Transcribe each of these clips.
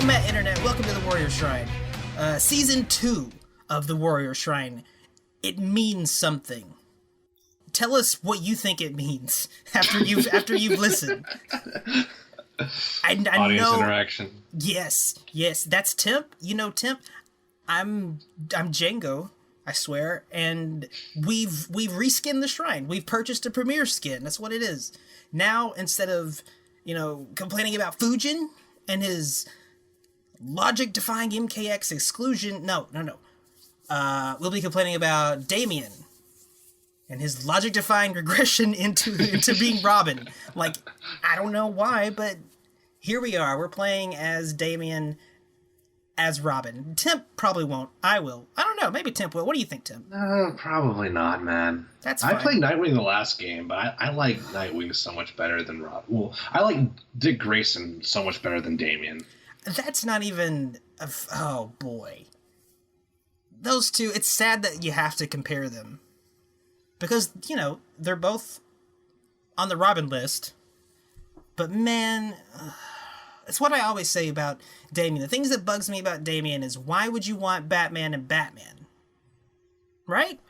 Well met, Internet. Welcome to the Warrior Shrine. Season 2 of the Warrior Shrine. It means something. Tell us what you think it means after you've listened. I Audience know, interaction. Yes. That's Temp. You know Temp. I'm Django, I swear, and we've reskinned the shrine. We've purchased a premiere skin. That's what it is. Now, instead of, complaining about Fujin and his logic-defying MKX exclusion, no. We'll be complaining about Damien and his logic-defying regression into being Robin. Like, I don't know why, but here we are. We're playing as Damien as Robin. Temp probably won't. I will. I don't know. Maybe Temp will. What do you think, Temp? Probably not, man. That's fine. I played Nightwing the last game, but I like Nightwing so much better than Rob. Well, I like Dick Grayson so much better than Damien. That's not even... oh, boy. Those two, it's sad that you have to compare them. Because, they're both on the Robin list. But, man... it's what I always say about Damien. The things that bugs me about Damien is, why would you want Batman and Batman? Right?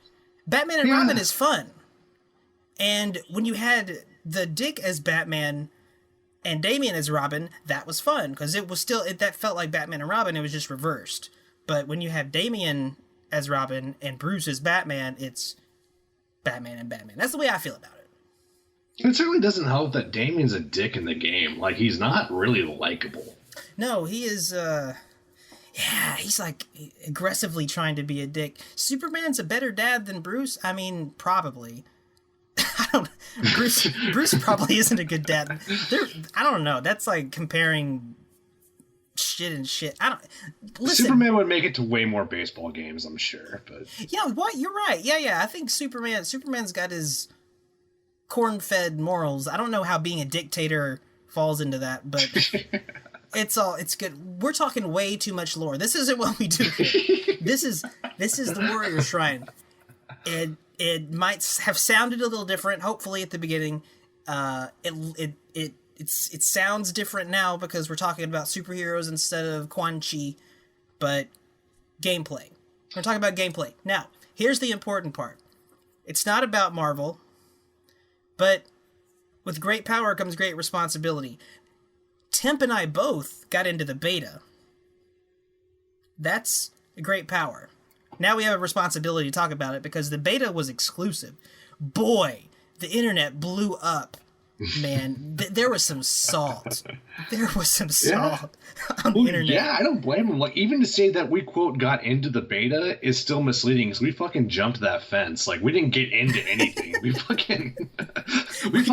Batman and Robin is fun. And when you had the Dick as Batman and Damien as Robin, that was fun. Because it was still, that felt like Batman and Robin, it was just reversed. But when you have Damien as Robin and Bruce as Batman, it's Batman and Batman. That's the way I feel about it. It certainly doesn't help that Damien's a dick in the game. Like, he's not really likable. No, he is, he's like aggressively trying to be a dick. Superman's a better dad than Bruce? I mean, probably. Bruce probably isn't a good dad. I don't know. That's like comparing shit and shit. Listen. Superman would make it to way more baseball games, I'm sure. But yeah, what? You're right. Yeah. I think Superman's got his corn-fed morals. I don't know how being a dictator falls into that, but it's good. We're talking way too much lore. This isn't what we do here. This is the Warrior Shrine. It might have sounded a little different, hopefully, at the beginning. It sounds different now because we're talking about superheroes instead of Quan Chi, but gameplay. We're talking about gameplay. Now, here's the important part. It's not about Marvel, but with great power comes great responsibility. Temp and I both got into the beta. That's a great power. Now we have a responsibility to talk about it because the beta was exclusive. Boy, the internet blew up. Man, there was some salt. There was some salt on the internet. Yeah, I don't blame him. Like, even to say that we, quote, got into the beta is still misleading because we fucking jumped that fence. Like, we didn't get into anything. we fucking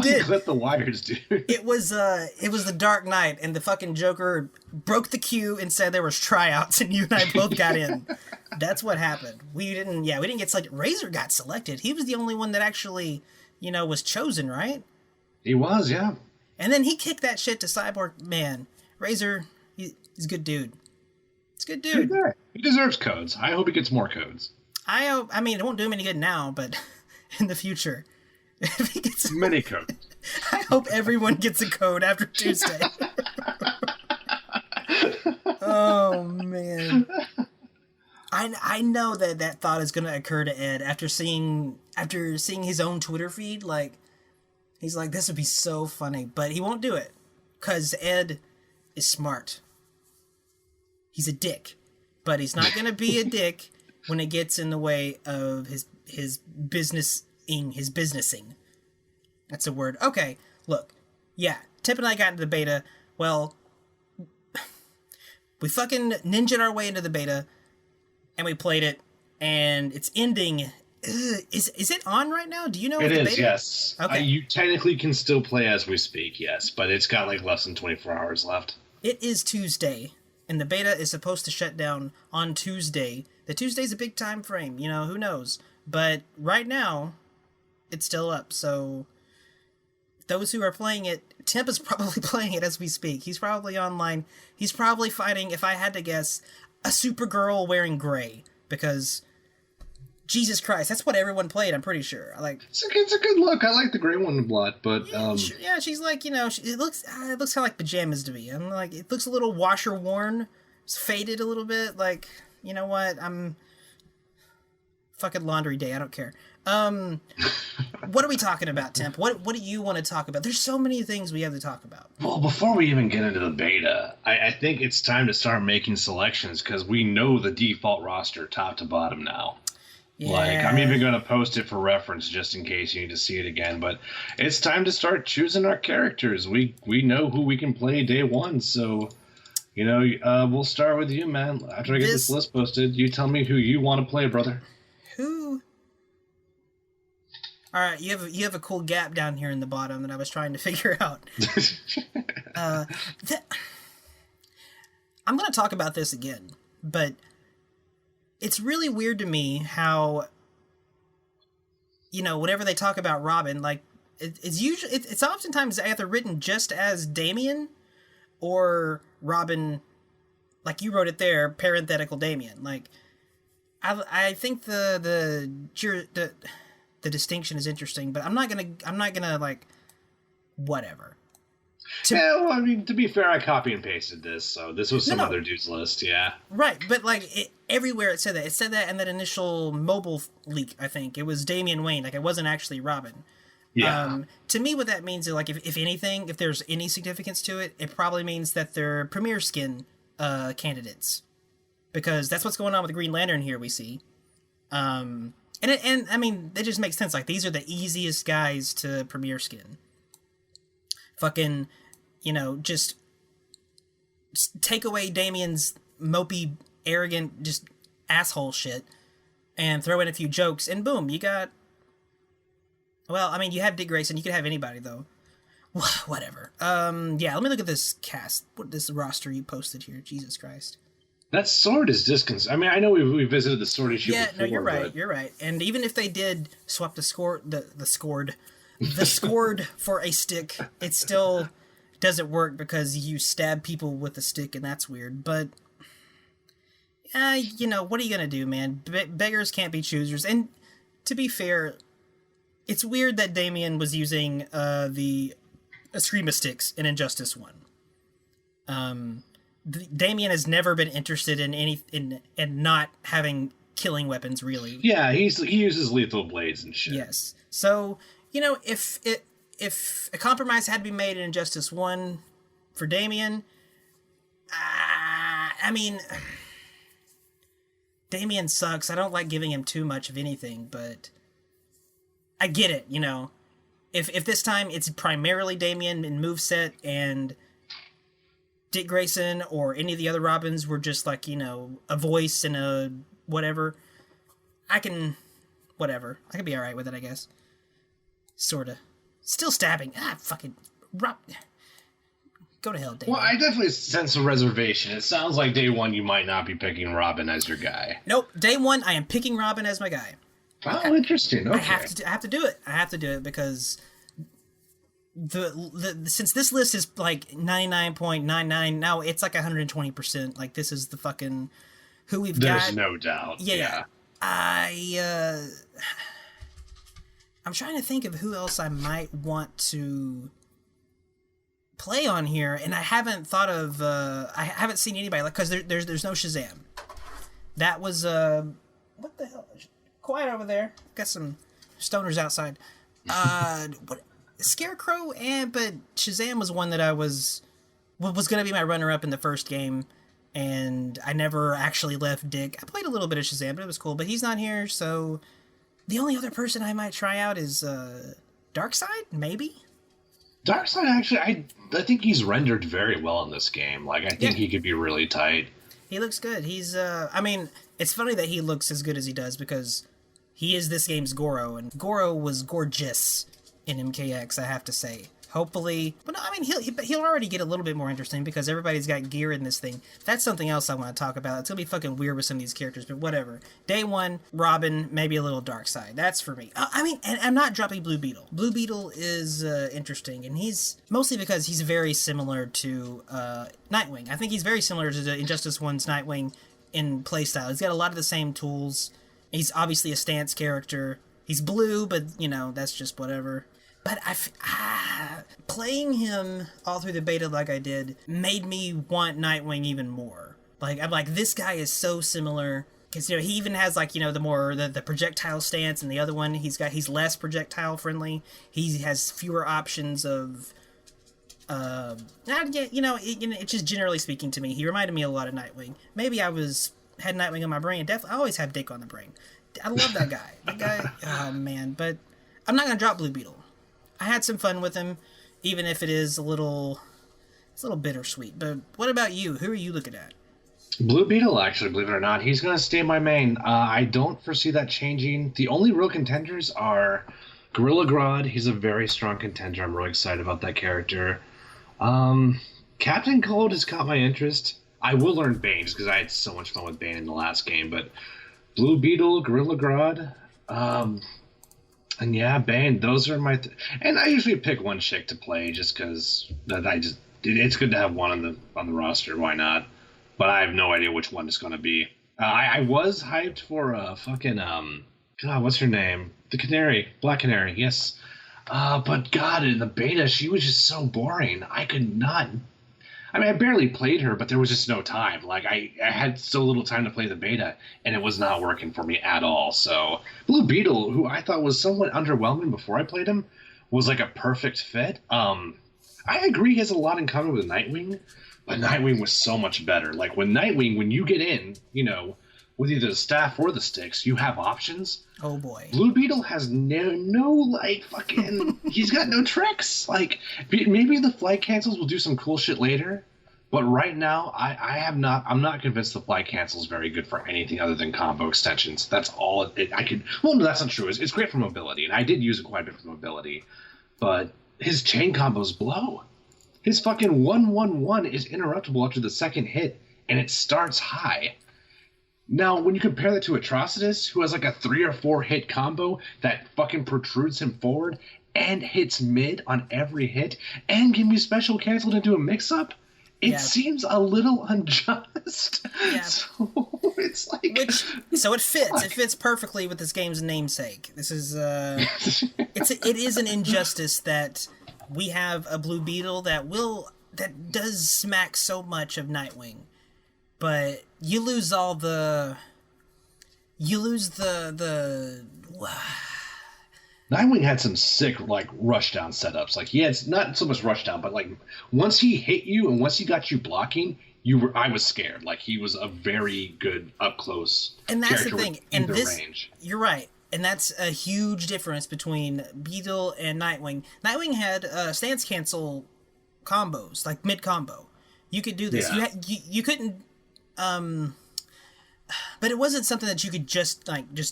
did. Clipped the wires, dude. It was the Dark Knight, and the fucking Joker broke the queue and said there was tryouts, and you and I both got in. That's what happened. We didn't get selected. Razor got selected. He was the only one that actually, was chosen, right? He was, yeah. And then he kicked that shit to Cyborg. Man, Razor, he's a good dude. It's a good dude. He deserves codes. I hope he gets more codes. I mean, it won't do him any good now, but in the future, if he gets many codes. I hope everyone gets a code after Tuesday. Oh, man. I know that thought is going to occur to Ed after seeing his own Twitter feed, like, he's like, this would be so funny, but he won't do it because Ed is smart. He's a dick, but he's not going to be a dick when it gets in the way of his businessing. That's a word. Okay, look. Yeah, Tip and I got into the beta. Well, we fucking ninja'd our way into the beta, and we played it, and it's ending. Is it on right now? Do you know? It is, yes. Okay. You technically can still play as we speak, yes, but it's got like less than 24 hours left. It is Tuesday, and the beta is supposed to shut down on Tuesday. The Tuesday's a big time frame, who knows? But right now, it's still up, so those who are playing it, Temp is probably playing it as we speak. He's probably online. He's probably fighting, if I had to guess, a Supergirl wearing gray, because Jesus Christ, that's what everyone played. I'm pretty sure. Like, it's a good look. I like the gray one a lot, but yeah, she's like, you know, it looks kind of like pajamas to me. I'm like, it looks a little washer worn, it's faded a little bit. Like, you know what? I'm fucking laundry day. I don't care. What are we talking about, Temp? What do you want to talk about? There's so many things we have to talk about. Well, before we even get into the beta, I think it's time to start making selections because we know the default roster top to bottom now. Yeah. Like, I'm even going to post it for reference just in case you need to see it again. But it's time to start choosing our characters. We know who we can play day one. So, you know, we'll start with you, man. After I get this list posted, you tell me who you want to play, brother. Who? All right, you have a cool gap down here in the bottom that I was trying to figure out. I'm going to talk about this again, but it's really weird to me how, you know, whenever they talk about Robin, like it's oftentimes either written just as Damien or Robin, like you wrote it there, parenthetical Damien. Like, I think the distinction is interesting, but I'm not gonna like, whatever. Yeah, well, I mean, to be fair, I copy and pasted this, so this was some other dude's list, yeah. Right, but like everywhere it said that. It said that in that initial mobile leak, I think. It was Damian Wayne, like it wasn't actually Robin. Yeah. To me, what that means is, like, if anything, if there's any significance to it, it probably means that they're Premier Skin candidates. Because that's what's going on with the Green Lantern here, we see. And I mean, it just makes sense. Like, these are the easiest guys to Premier Skin. Fucking, you know, just take away Damien's mopey, arrogant, just asshole shit, and throw in a few jokes, and boom, you got... Well, I mean, you have Dick Grayson. You could have anybody, though. Whatever. Yeah, let me look at this cast. This roster you posted here. Jesus Christ. That sword is disconcerting. I mean, I know we visited the sword issue before. Yeah, no, you're right. You're right. And even if they did swap the scored for a stick, it still doesn't work because you stab people with a stick, and that's weird. But, you know, what are you gonna do, man? Beggars can't be choosers. And to be fair, it's weird that Damien was using the Eskrima sticks in Injustice 1. Damien has never been interested in not having killing weapons, really. Yeah, he uses lethal blades and shit. Yes. So, you know, if a compromise had to be made in Injustice 1 for Damien, I mean, Damien sucks. I don't like giving him too much of anything, but I get it, you know. If this time it's primarily Damien in moveset and Dick Grayson or any of the other Robins were just like, you know, a voice and a whatever, I can be alright with it, I guess. Sorta. Still stabbing. Fucking Rob. Go to hell, Damien. Well, I definitely sense a reservation. It sounds like day one you might not be picking Robin as your guy. Nope. Day one, I am picking Robin as my guy. Oh, interesting. Okay. I have to do it. I have to do it because since this list is like 99.99, now it's like 120%. Like, this is the fucking who we've got. There's no doubt. Yeah. I'm trying to think of who else I might want to play on here, and I haven't thought of. I haven't seen anybody, like, because there's no Shazam. That was what the hell? Quiet over there. Got some stoners outside. What? Scarecrow, but Shazam was one that I was going to be my runner-up in the first game, and I never actually left Dick. I played a little bit of Shazam, but it was cool, but he's not here, so the only other person I might try out is Darkseid, maybe? Darkseid, actually, I think he's rendered very well in this game. Like, I think he could be really tight. He looks good. He's, I mean, it's funny that he looks as good as he does, because he is this game's Goro, and Goro was gorgeous in MKX, I have to say. Hopefully, but no, I mean, he'll already get a little bit more interesting because everybody's got gear in this thing. That's something else I want to talk about. It's gonna be fucking weird with some of these characters, but whatever. Day one, Robin, maybe a little Darkseid. That's for me. I mean, and I'm not dropping Blue Beetle. Blue Beetle is interesting, and he's mostly because he's very similar to Nightwing. I think he's very similar to the Injustice 1's Nightwing in playstyle. He's got a lot of the same tools. He's obviously a stance character. He's blue, but you know that's just whatever. But playing him all through the beta like I did made me want Nightwing even more. Like I'm like, this guy is so similar. Because, you know, he even has, like, you know, the projectile stance, and the other one, he's less projectile friendly. He has fewer options of, you know, it's just generally speaking to me. He reminded me a lot of Nightwing. Maybe I had Nightwing on my brain. Definitely, I always have Dick on the brain. I love that guy. That guy, oh, man. But I'm not going to drop Blue Beetle. I had some fun with him, even if it's a little bittersweet. But what about you? Who are you looking at? Blue Beetle, actually, believe it or not, he's going to stay my main. I don't foresee that changing. The only real contenders are Gorilla Grodd. He's a very strong contender. I'm really excited about that character. Captain Cold has caught my interest. I will learn Bane just because I had so much fun with Bane in the last game. But Blue Beetle, Gorilla Grodd, and yeah, Bane. Those are my. And I usually pick one chick to play just because it's good to have one on the roster. Why not? But I have no idea which one it's going to be. I was hyped for God, what's her name? The Canary, Black Canary, yes. But God, in the beta, she was just so boring. I could not. I mean, I barely played her, but there was just no time. Like, I had so little time to play the beta, and it was not working for me at all. So, Blue Beetle, who I thought was somewhat underwhelming before I played him, was like a perfect fit. I agree he has a lot in common with Nightwing. But Nightwing was so much better. Like, when you get in, you know, with either the staff or the sticks, you have options. Oh, boy. Blue Beetle has no like, fucking... he's got no tricks. Like, maybe the flight cancels will do some cool shit later. But right now, I'm not convinced the flight cancel is very good for anything other than combo extensions. That's all I could... Well, no, that's not true. It's great for mobility, and I did use it quite a bit for mobility. But his chain combos blow. His fucking 1-1-1 is interruptible after the second hit, and it starts high. Now, when you compare that to Atrocitus, who has like a 3 or 4 hit combo that fucking protrudes him forward and hits mid on every hit, and can be special canceled into a mix-up, it seems a little unjust. Yeah. So it's like... So it fits. Fuck. It fits perfectly with this game's namesake. This is... it is an injustice that... We have a Blue Beetle that does smack so much of Nightwing, but you lose the Nightwing had some sick like rushdown setups. Like he had not so much rushdown, but like once he hit you and once he got you blocking, I was scared. Like he was a very good up close. And that's the thing. And this, range. You're right. And that's a huge difference between Beetle and Nightwing. Nightwing had stance cancel combos, like mid combo. You could do this. Yeah. You couldn't, but it wasn't something that you could just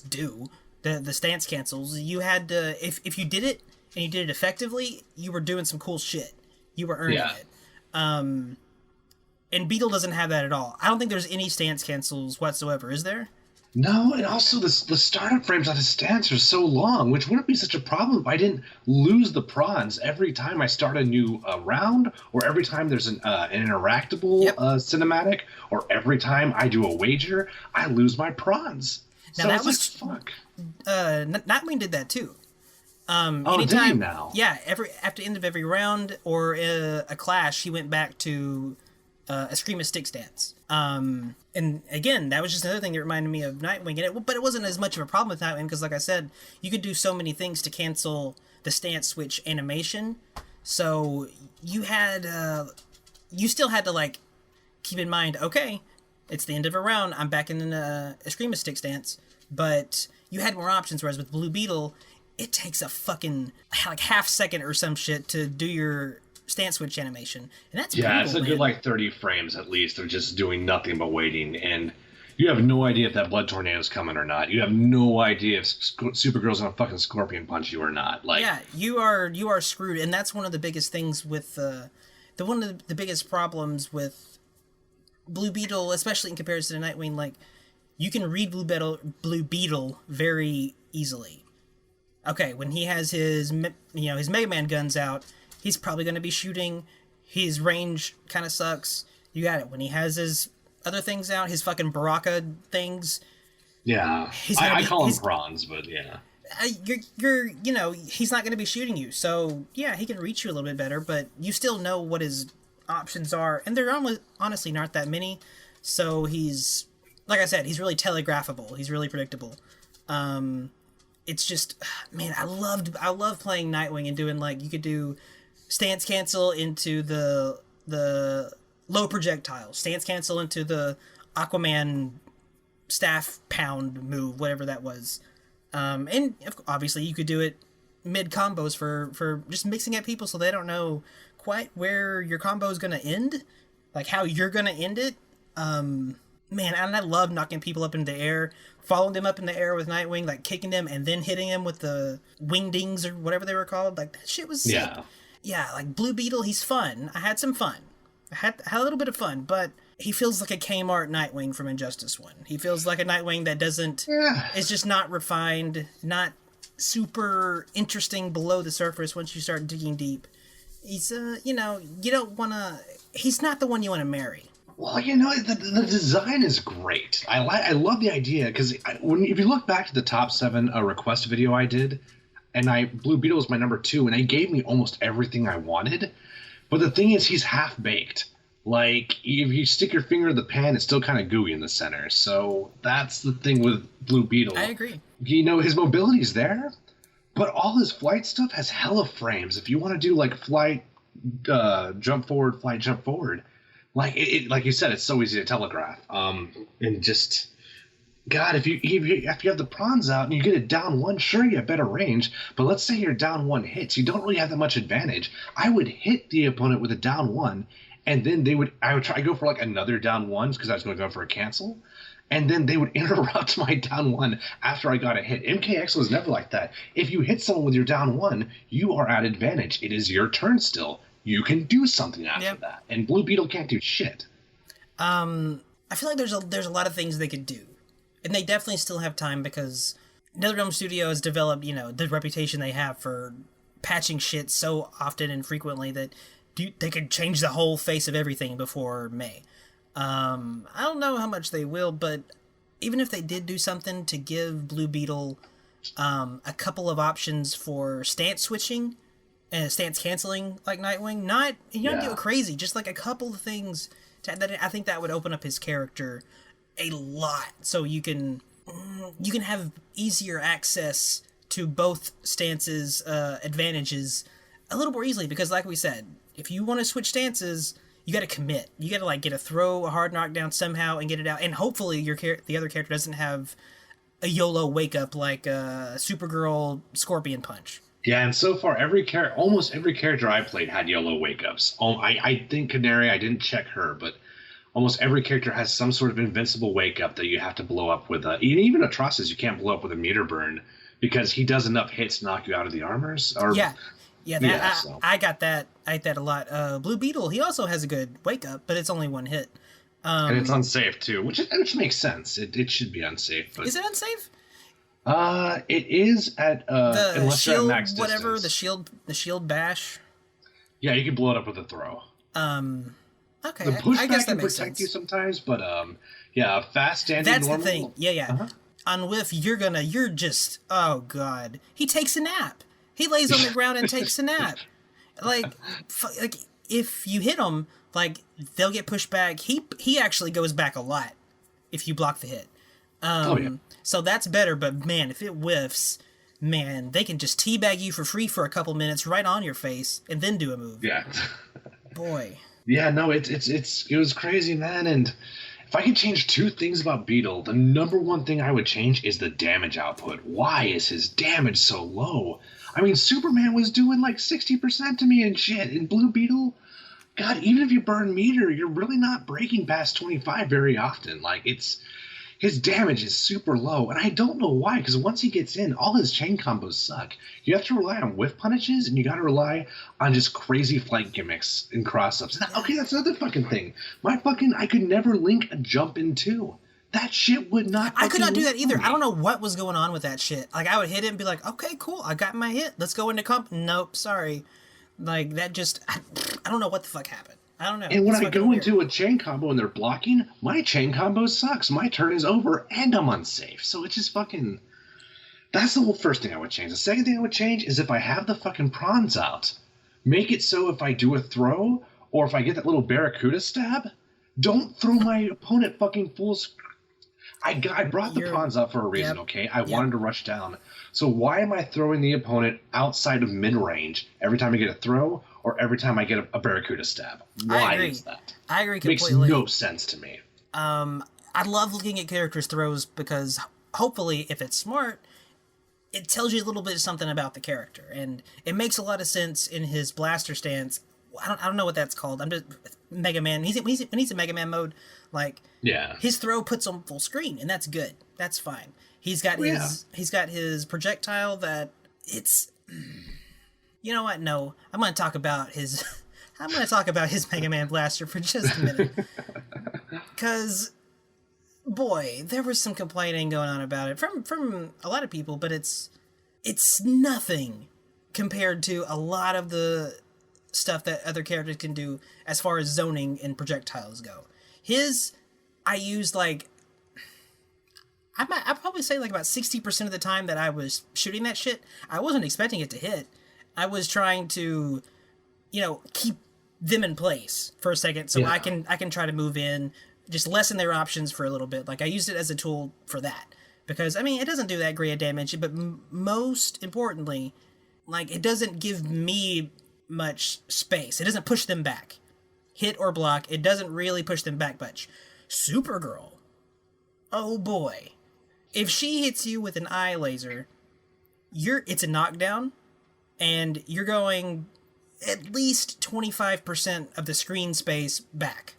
do. The stance cancels. You had to, if you did it and you did it effectively, you were doing some cool shit. You were earning it. And Beetle doesn't have that at all. I don't think there's any stance cancels whatsoever. Is there? No, and also the startup frames on his stance are so long, which wouldn't be such a problem if I didn't lose the prawns every time I start a new round, or every time there's an interactable cinematic, or every time I do a wager, I lose my prawns. Now so that was fuck. Nightwing did that too. Anytime, did he now? Yeah, after the end of every round or a clash, he went back to Eskrima stick stance. And again, that was just another thing that reminded me of Nightwing. But it wasn't as much of a problem with Nightwing because, like I said, you could do so many things to cancel the stance switch animation. So you still had to like keep in mind, okay, it's the end of a round. I'm back in a Eskrima stick stance, but you had more options. Whereas with Blue Beetle, it takes a fucking like half second or some shit to do your stance switch animation, and that's brutal, it's a good like 30 frames at least. They're just doing nothing but waiting, and you have no idea if that blood tornado is coming or not. You have no idea if Supergirl's gonna fucking scorpion punch you or not. Like, yeah, you are screwed, and that's one of the biggest things with one of the biggest problems with Blue Beetle, especially in comparison to Nightwing. Like, you can read Blue Beetle very easily. Okay, when he has his Mega Man guns out, he's probably going to be shooting. His range kind of sucks. You got it. When he has his other things out, his fucking Baraka things, Yeah, He's gonna I be call him prawns, but yeah. you're you know, he's not going to be shooting you, so yeah, he can reach you a little bit better, but you still know what his options are, and there are honestly not that many. So he's, like I said, he's really telegraphable, he's really predictable. It's just, man, I love playing Nightwing and doing, like, you could do stance cancel into the low projectile, stance cancel into the Aquaman staff pound move, whatever that was. And obviously you could do it mid combos for just mixing at people so they don't know quite where your combo is going to end, like how you're going to end it. Man, and I love knocking people up in the air, following them up in the air with Nightwing, like kicking them and then hitting them with the wingdings or whatever they were called. Like, that shit was sick. Yeah. Yeah, like Blue Beetle, he's fun. I had some fun. I had a little bit of fun, but he feels like a Kmart Nightwing from Injustice 1. He feels like a Nightwing that doesn't... Yeah. It's just not refined, not super interesting below the surface once you start digging deep. He's, you know, you don't want to... He's not the one you want to marry. Well, you know, the design is great. I love the idea, because if you look back to the top 7 request video I did, and Blue Beetle was my number 2, and they gave me almost everything I wanted. But the thing is, he's half baked. Like, if you stick your finger in the pan, it's still kind of gooey in the center. So that's the thing with Blue Beetle. I agree. You know, his mobility's there, but all his flight stuff has hella frames. If you want to do like flight, jump forward, flight, jump forward, like like you said, it's so easy to telegraph. And just, God, if you have the prawns out and you get it down 1, sure, you have better range. But let's say you're down 1 hits, you don't really have that much advantage. I would hit the opponent with a down 1, and then I would try to go for like another down 1 because I was going to go for a cancel. And then they would interrupt my down 1 after I got a hit. MKX was never like that. If you hit someone with your down 1, you are at advantage. It is your turn still. You can do something after that. And Blue Beetle can't do shit. I feel like there's a lot of things they could do. And they definitely still have time because NetherRealm Studio has developed, you know, the reputation they have for patching shit so often and frequently that they could change the whole face of everything before May. I don't know how much they will, but even if they did do something to give Blue Beetle a couple of options for stance switching and stance canceling like Nightwing, you don't do it crazy, just like a couple of things I think that would open up his character a lot, so you can have easier access to both stances' advantages a little more easily, because like we said, if you want to switch stances, you got to commit. You got to like get a throw, a hard knockdown somehow, and get it out. And hopefully the other character doesn't have a YOLO wake up like Supergirl Scorpion Punch. Yeah, and so far almost every character I played had YOLO wake ups. I think Canary, I didn't check her, but almost every character has some sort of invincible wake up that you have to blow up with. Even Atrocitus, you can't blow up with a meter burn because he does enough hits to knock you out of the armors. I got that. I hate that a lot. Blue Beetle, he also has a good wake up, but it's only 1 hit. And it's unsafe too, which makes sense. It should be unsafe. But is it unsafe? It is at the unless shield, you're at max distance. whatever the shield bash. Yeah, you can blow it up with a throw. Okay, the pushback I guess that can makes protect sense. you sometimes, but yeah, fast standing. That's normal. the thing. Yeah. On Whiff, you're just, oh god, he takes a nap. He lays on the ground and takes a nap. Like if you hit him, like they'll get pushed back. He actually goes back a lot if you block the hit. So that's better. But man, if it whiffs, man, they can just teabag you for free for a couple minutes right on your face and then do a move. Yeah. Boy. Yeah, no, it was crazy, man. And if I could change 2 things about Beetle, the number 1 thing I would change is the damage output. Why is his damage so low? I mean, Superman was doing like 60% to me and shit. And Blue Beetle, God, even if you burn meter, you're really not breaking past 25 very often. Like, his damage is super low, and I don't know why, because once he gets in, all his chain combos suck. You have to rely on whiff punishes, and you got to rely on just crazy flank gimmicks and cross-ups. Okay, that's another fucking thing. I could never link a jump in 2. That shit would not. I could not do that either. I don't know what was going on with that shit. Like, I would hit it and be like, okay, cool, I got my hit. Let's go into comp. Nope, sorry. Like, that just, I don't know what the fuck happened. I don't know. And when It's I fucking go weird. into a chain combo and they're blocking, my chain combo sucks. My turn is over and I'm unsafe. So it's just fucking. That's the first thing I would change. The second thing I would change is if I have the fucking prawns out, make it so if I do a throw or if I get that little barracuda stab, don't throw my opponent fucking full. I brought the You're, prawns out for a reason, yep, okay? I yep. wanted to rush down. So why am I throwing the opponent outside of mid range every time I get a throw or every time I get a barracuda stab? I Why agree. is that? I agree Makes completely. no sense to me. I love looking at characters' throws because hopefully, if it's smart, it tells you a little bit something about the character, and it makes a lot of sense in his blaster stance. I don't know what that's called. I'm just Mega Man. When he's in Mega Man mode, like Yeah. his throw puts him full screen, and that's good. That's fine. He's got Well, yeah. he's got his projectile that it's. You know what? No, I'm going to talk about his. I'm going to talk about his Mega Man blaster for just a minute, because boy, there was some complaining going on about it from a lot of people, but it's nothing compared to a lot of the stuff that other characters can do as far as zoning and projectiles go. His, I used like I'd probably say like about 60% of the time that I was shooting that shit, I wasn't expecting it to hit. I was trying to, keep them in place for a second so Yeah. I can try to move in, just lessen their options for a little bit. Like I used it as a tool for that because I mean it doesn't do that great of damage, but most importantly, like it doesn't give me much space. It doesn't push them back, hit or block. It doesn't really push them back much. Supergirl, oh boy, if she hits you with an eye laser, it's a knockdown, and you're going at least 25% of the screen space back.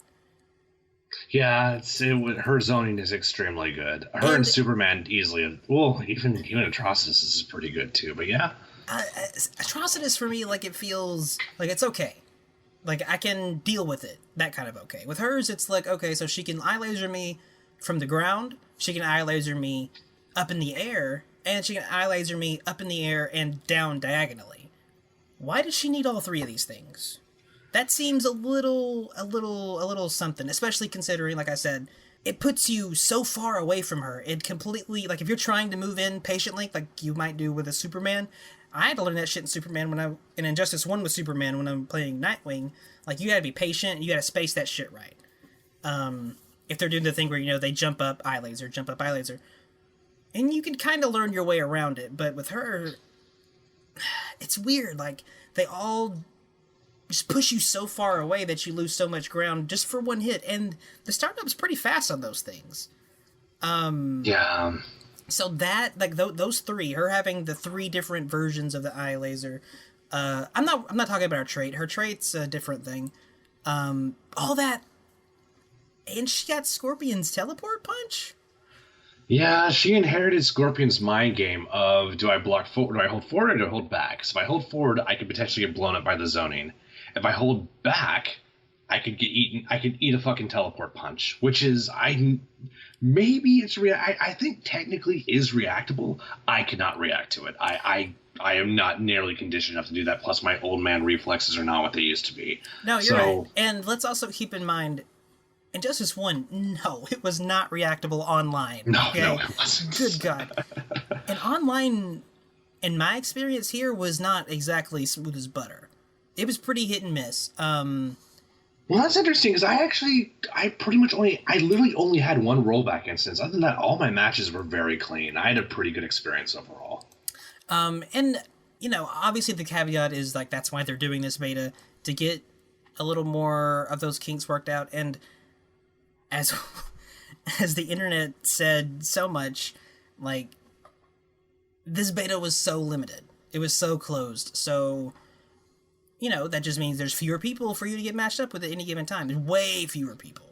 Yeah, her zoning is extremely good. Her and Superman easily. Well, even Atrocitus is pretty good too. But yeah, Atrocitus for me, like it feels like it's okay. Like I can deal with it. That kind of okay. With hers, it's like okay, so she can eye laser me from the ground. She can eye laser me up in the air, and she can eye laser me up in the air and down diagonally. Why does she need all three of these things? That seems a little something, especially considering, like I said, it puts you so far away from her. It completely, like, if you're trying to move in patiently, like you might do with a Superman, I had to learn that shit in Superman in Injustice 1 with Superman when I'm playing Nightwing. Like, you gotta be patient, and you gotta space that shit right. If they're doing the thing where, they jump up, eye laser, jump up, eye laser. And you can kind of learn your way around it, but with her, it's weird. Like, they all just push you so far away that you lose so much ground just for one hit, and the startup's pretty fast on those things. yeah. So that, like, those three, her having the three different versions of the eye laser, I'm not talking about her trait. Her trait's a different thing. All that, and she got Scorpion's teleport punch. Yeah, she inherited Scorpion's mind game of do I block forward, do I hold forward, or do I hold back? So if I hold forward, I could potentially get blown up by the zoning. If I hold back, I could get eaten. I could eat a fucking teleport punch, which is maybe it's I think technically is reactable. I cannot react to it. I am not nearly conditioned enough to do that. Plus, my old man reflexes are not what they used to be. No, you're right. And let's also keep in mind, Injustice 1, no, it was not reactable online. No, okay? no, it wasn't. Good God. And online, in my experience here, was not exactly smooth as butter. It was pretty hit and miss. Well, that's interesting because I literally only had one rollback instance. Other than that, all my matches were very clean. I had a pretty good experience overall. And, obviously the caveat is, like, that's why they're doing this beta, to get a little more of those kinks worked out. And as the internet said so much, like, this beta was so limited. It was so closed. So, that just means there's fewer people for you to get matched up with at any given time. There's way fewer people.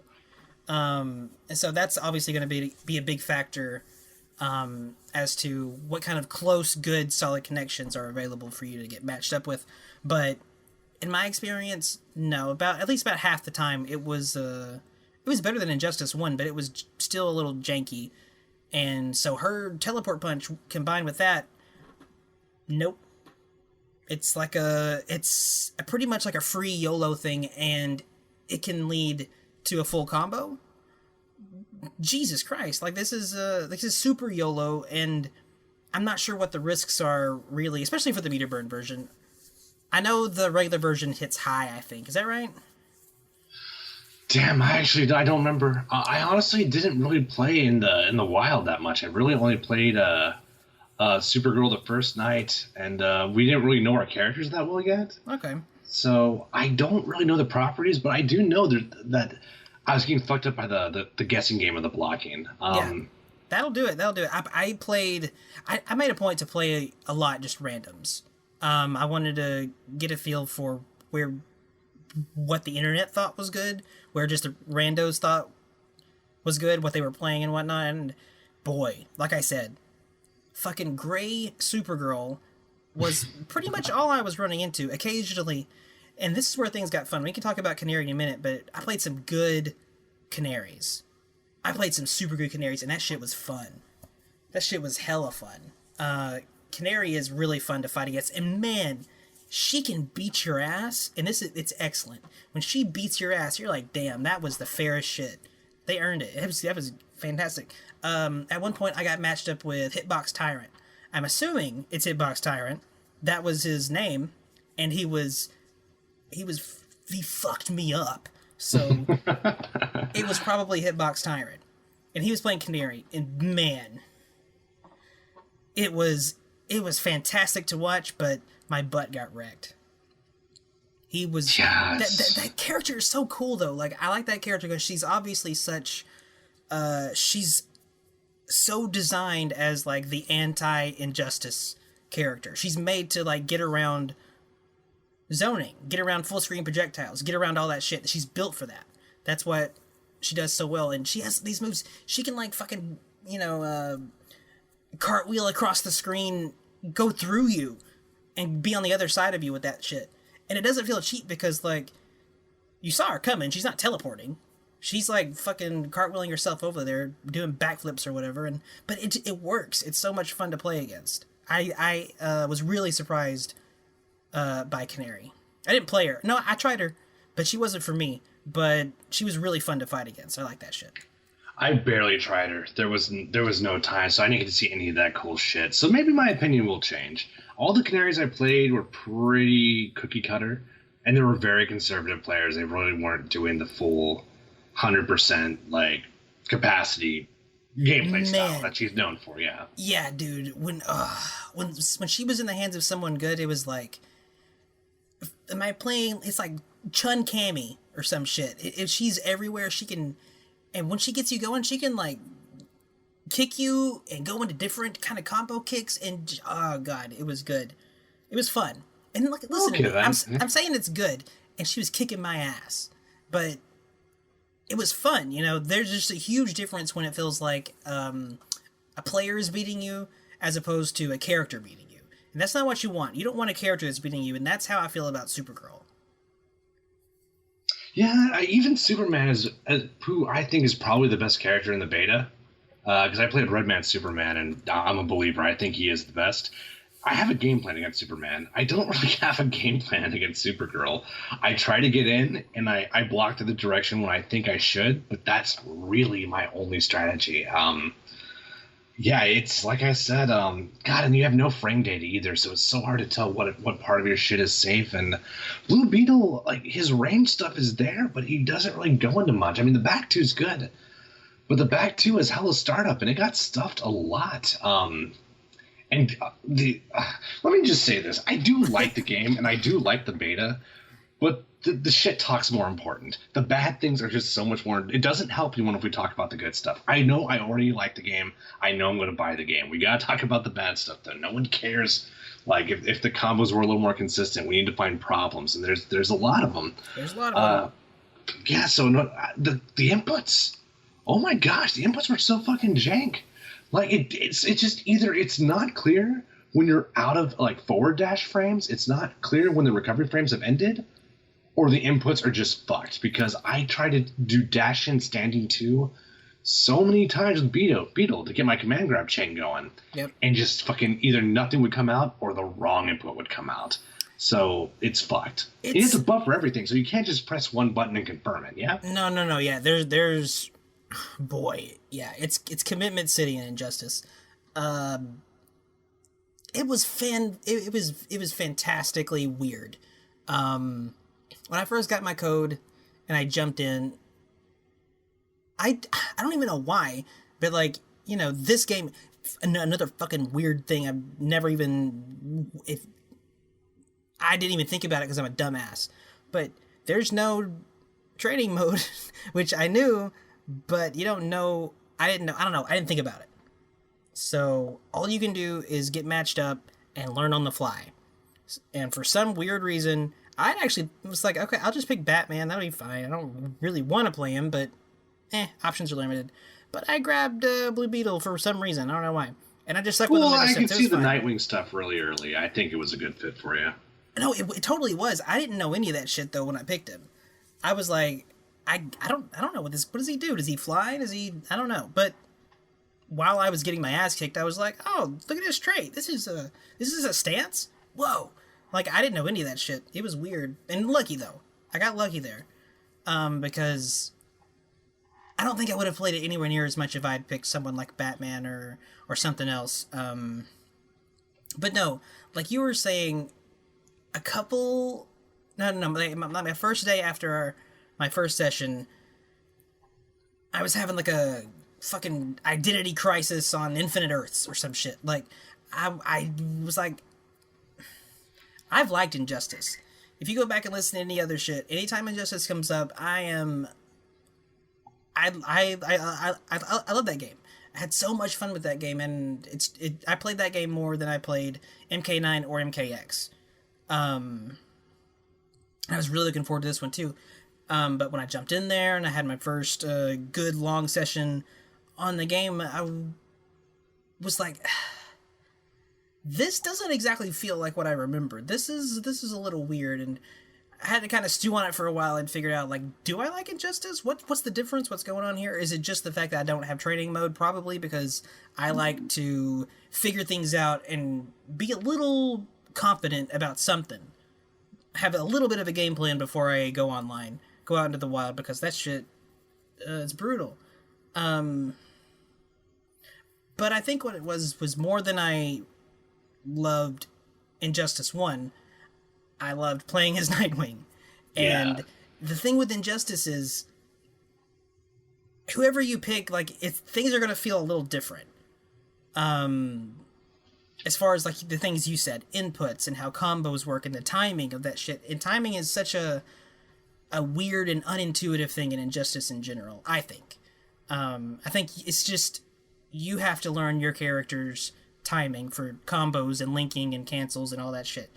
And so that's obviously going to be a big factor as to what kind of close, good, solid connections are available for you to get matched up with. But in my experience, no. At least about half the time, it was better than Injustice 1, but it was still a little janky. And so her teleport punch combined with that, nope. It's pretty much like a free YOLO thing, and it can lead to a full combo. Jesus Christ, like this is super YOLO, and I'm not sure what the risks are really, especially for the meter burn version. I know the regular version hits high, I think. Is that right? Damn, I don't remember. I honestly didn't really play in the wild that much. I really only played Supergirl the first night, and we didn't really know our characters that well yet. Okay. So I don't really know the properties, but I do know that I was getting fucked up by the guessing game of the blocking. Yeah. That'll do it. I made a point to play a lot just randoms. I wanted to get a feel for what the internet thought was good, where just the randos thought was good, what they were playing and whatnot. And boy, like I said, fucking gray Supergirl was pretty much all I was running into. Occasionally, and this is where things got fun. We can talk about Canary in a minute, but I played some good Canaries. I played some super good Canaries, and that shit was fun. That shit was hella fun. Canary is really fun to fight against, and man, she can beat your ass, and it's excellent. When she beats your ass, you're like, damn, that was the fairest shit. They earned it. That was fantastic. At one point, I got matched up with Hitbox Tyrant. I'm assuming it's Hitbox Tyrant. That was his name, and he fucked me up. So it was probably Hitbox Tyrant, and he was playing Canary, and man, it was fantastic to watch, but my butt got wrecked. He was that character is so cool though. Like I like that character because she's obviously such she's so designed as like the anti-injustice character. She's made to like get around zoning, get around full screen projectiles, get around all that shit. She's built for that. That's what she does so well, and she has these moves. She can like fucking cartwheel across the screen, go through you, and be on the other side of you with that shit. And it doesn't feel cheap because, like, you saw her coming. She's not teleporting. She's, like, fucking cartwheeling herself over there, doing backflips or whatever. But it works. It's so much fun to play against. I was really surprised by Canary. I didn't play her. No, I tried her, but she wasn't for me. But she was really fun to fight against. I like that shit. I barely tried her. There was no time, so I didn't get to see any of that cool shit. So maybe my opinion will change. All the Canaries I played were pretty cookie cutter, and they were very conservative players. They really weren't doing the full 100% like capacity gameplay style that she's known for. Yeah. Yeah, dude. When she was in the hands of someone good, it was like, am I playing? It's like Chun Cammy or some shit. If she's everywhere, she can. And when she gets you going, she can, like, kick you and go into different kind of combo kicks. And, oh, God, it was good. It was fun. And, like, listen to me. I'm saying it's good. And she was kicking my ass. But it was fun, you know? There's just a huge difference when it feels like a player is beating you as opposed to a character beating you. And that's not what you want. You don't want a character that's beating you. And that's how I feel about Supergirl. Yeah, even Superman is who I think is probably the best character in the beta. Because I played Redman Superman, and I'm a believer. I think he is the best. I have a game plan against Superman. I don't really have a game plan against Supergirl. I try to get in, and I block to the direction when I think I should, but that's really my only strategy. Yeah, it's like I said, God, and you have no frame data either, so it's so hard to tell what part of your shit is safe. And Blue Beetle, like, his range stuff is there, but he doesn't really go into much. I mean, the back two's good, but the back two is hella startup, and it got stuffed a lot. Let me just say this: I do like the game, and I do like the beta, but the shit talk's more important. The bad things are just so much more. It doesn't help anyone if we talk about the good stuff. I know I already like the game. I know I'm going to buy the game. We got to talk about the bad stuff, though. No one cares. Like, if the combos were a little more consistent, we need to find problems, and there's a lot of them. There's a lot of them. Yeah, so the inputs. Oh my gosh, the inputs were so fucking jank. Like, it's just either it's not clear when you're out of, like, forward dash frames. It's not clear when the recovery frames have ended. Or the inputs are just fucked, because I tried to do dash in standing 2 so many times with Beetle to get my command grab chain going. Yep. And just fucking either nothing would come out or the wrong input would come out. So it's fucked. You have to buffer everything, so you can't just press one button and confirm it. Yeah. No. Yeah, there's, boy, yeah. It's Commitment City and Injustice. It was it was fantastically weird. When I first got my code and I jumped in, I don't even know why, but like, you know, this game, another fucking weird thing I've never even, if I didn't even think about it because I'm a dumbass, but there's no training mode, which I knew, but you don't know. I don't know. I didn't think about it. So all you can do is get matched up and learn on the fly. And for some weird reason, I actually was like, okay, I'll just pick Batman. That'll be fine. I don't really want to play him, but options are limited. But I grabbed Blue Beetle for some reason. I don't know why. And I just stuck with him. Well, I can see the Nightwing stuff really early. I think it was a good fit for you. No, it totally was. I didn't know any of that shit though when I picked him. I was like, I don't know what does he do? Does he fly? I don't know. But while I was getting my ass kicked, I was like, oh, look at this trait. This is a stance? Whoa. Like, I didn't know any of that shit. It was weird. And lucky, though. I got lucky there. Because I don't think I would have played it anywhere near as much if I had picked someone like Batman or something else. But no, like you were saying, a couple... No, my first day after my first session, I was having like a fucking identity crisis on Infinite Earths or some shit. Like, I was like, I've liked Injustice. If you go back and listen to any other shit, anytime Injustice comes up, I love that game. I had so much fun with that game, and I played that game more than I played MK9 or MKX. I was really looking forward to this one too. But when I jumped in there and I had my first good long session on the game, I was like, this doesn't exactly feel like what I remember. This is a little weird, and I had to kind of stew on it for a while and figure out, like, do I like Injustice? What's the difference? What's going on here? Is it just the fact that I don't have training mode? Probably because I like to figure things out and be a little confident about something. Have a little bit of a game plan before I go online, go out into the wild, because that shit, it's brutal. But I think what it was more than I loved Injustice 1, I loved playing as Nightwing. And the thing with Injustice is, whoever you pick, like, things are going to feel a little different. As far as, like, the things you said, inputs and how combos work and the timing of that shit. And timing is such a weird and unintuitive thing in Injustice in general, I think. I think it's just, you have to learn your character's timing for combos and linking and cancels and all that shit.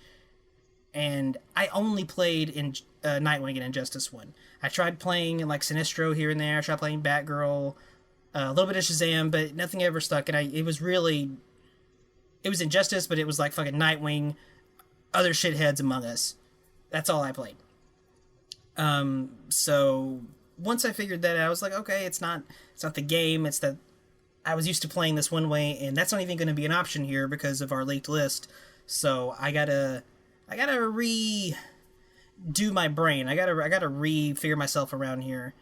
And I only played in Nightwing and Injustice 1. I tried playing like Sinestro here and there. I tried playing Batgirl, a little bit of Shazam, but nothing ever stuck. And it was Injustice, but it was like fucking Nightwing, other shitheads among us. That's all I played. So once I figured that out, I was like, okay, it's not the game. It's that I was used to playing this one way, and that's not even going to be an option here because of our leaked list. So I gotta redo my brain. I gotta re-figure myself around here.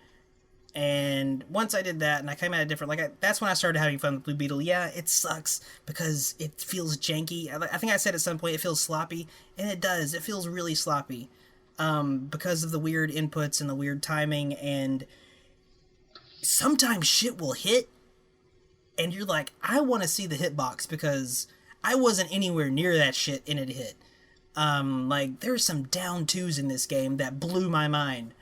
And once I did that, and I came at it different, that's when I started having fun with Blue Beetle. Yeah, it sucks because it feels janky. I think I said at some point it feels sloppy, and it does. It feels really sloppy because of the weird inputs and the weird timing, and sometimes shit will hit, and you're like, I want to see the hitbox because I wasn't anywhere near that shit and it hit. Like, there's some down twos in this game that blew my mind.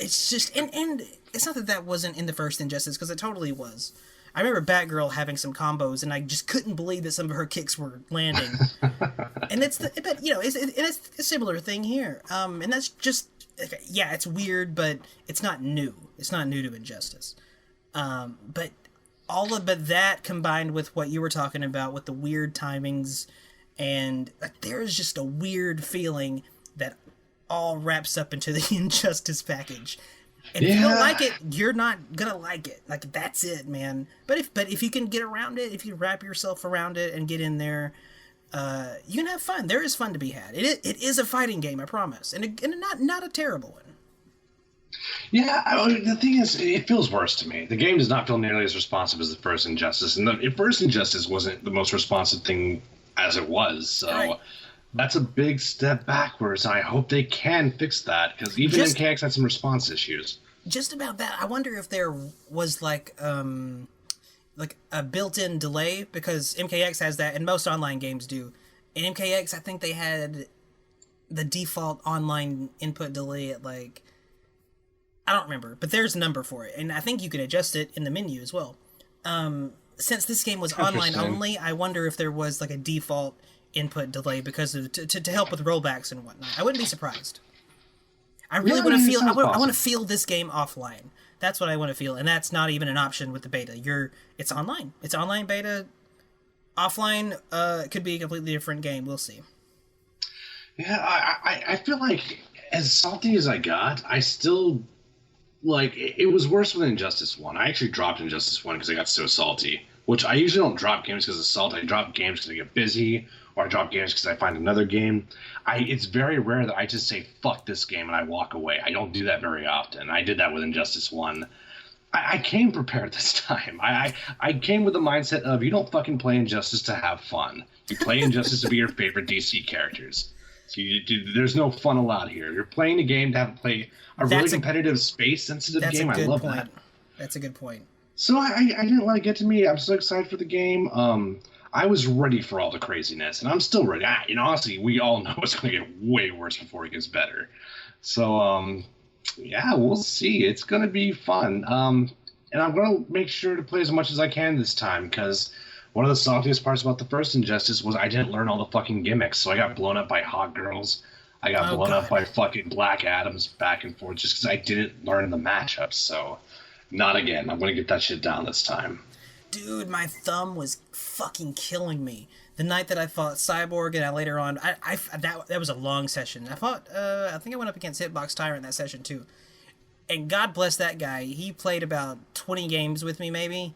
It's just, and it's not that wasn't in the first Injustice, because it totally was. I remember Batgirl having some combos, and I just couldn't believe that some of her kicks were landing. And it's a similar thing here. And that's just, yeah, it's weird, but it's not new. It's not new to Injustice. But that combined with what you were talking about with the weird timings, and there's just a weird feeling that all wraps up into the Injustice package. And if you don't like it, you're not gonna like it. Like, that's it, man. But if you can get around it, if you wrap yourself around it and get in there, You can have fun. There is fun to be had. It is a fighting game, I promise, and not a terrible one. Yeah, the thing is, it feels worse to me. The game does not feel nearly as responsive as the first Injustice, and the first Injustice wasn't the most responsive thing as it was. So Right. that's a big step backwards, and I hope they can fix that because even MKX had some response issues. Just about that, I wonder if there was like a built-in delay, because MKX has that, and most online games do. In MKX, I think they had the default online input delay at like, I don't remember, but there's a number for it, and I think you can adjust it in the menu as well. Since this game was online only, I wonder if there was like a default input delay because of to help with rollbacks and whatnot. I wouldn't be surprised. I really want to feel. I want to feel this game offline. That's what I want to feel, and that's not even an option with the beta. It's online. It's online beta. Offline could be a completely different game. We'll see. Yeah, I feel like as salty as I got, I still like it was worse with Injustice 1. I actually dropped Injustice 1 because I got so salty, which I usually don't drop games because of salt. I drop games because I get busy, or I drop games because I find another game. It's very rare that I just say, fuck this game, and I walk away. I don't do that very often. I did that with Injustice 1. I came prepared this time. I came with the mindset of, you don't fucking play Injustice to have fun. You play Injustice to be your favorite DC characters. So there's no fun allowed here. You're playing a game to play a really competitive, space-sensitive game. I love that. That's a good point. So I didn't let it get to me. I'm so excited for the game. I was ready for all the craziness, and I'm still ready. Honestly, we all know it's going to get way worse before it gets better. So, yeah, we'll see. It's going to be fun. And I'm going to make sure to play as much as I can this time, because one of the saltiest parts about the first Injustice was I didn't learn all the fucking gimmicks. So I got blown up by Hot Girls. I got blown up by fucking Black Adams back and forth just because I didn't learn the matchups. So, not again. I'm going to get that shit down this time. Dude, my thumb was fucking killing me the night that I fought Cyborg, and later on, that was a long session. I think I went up against Hitbox Tyrant that session too. And God bless that guy. He played about 20 games with me, maybe.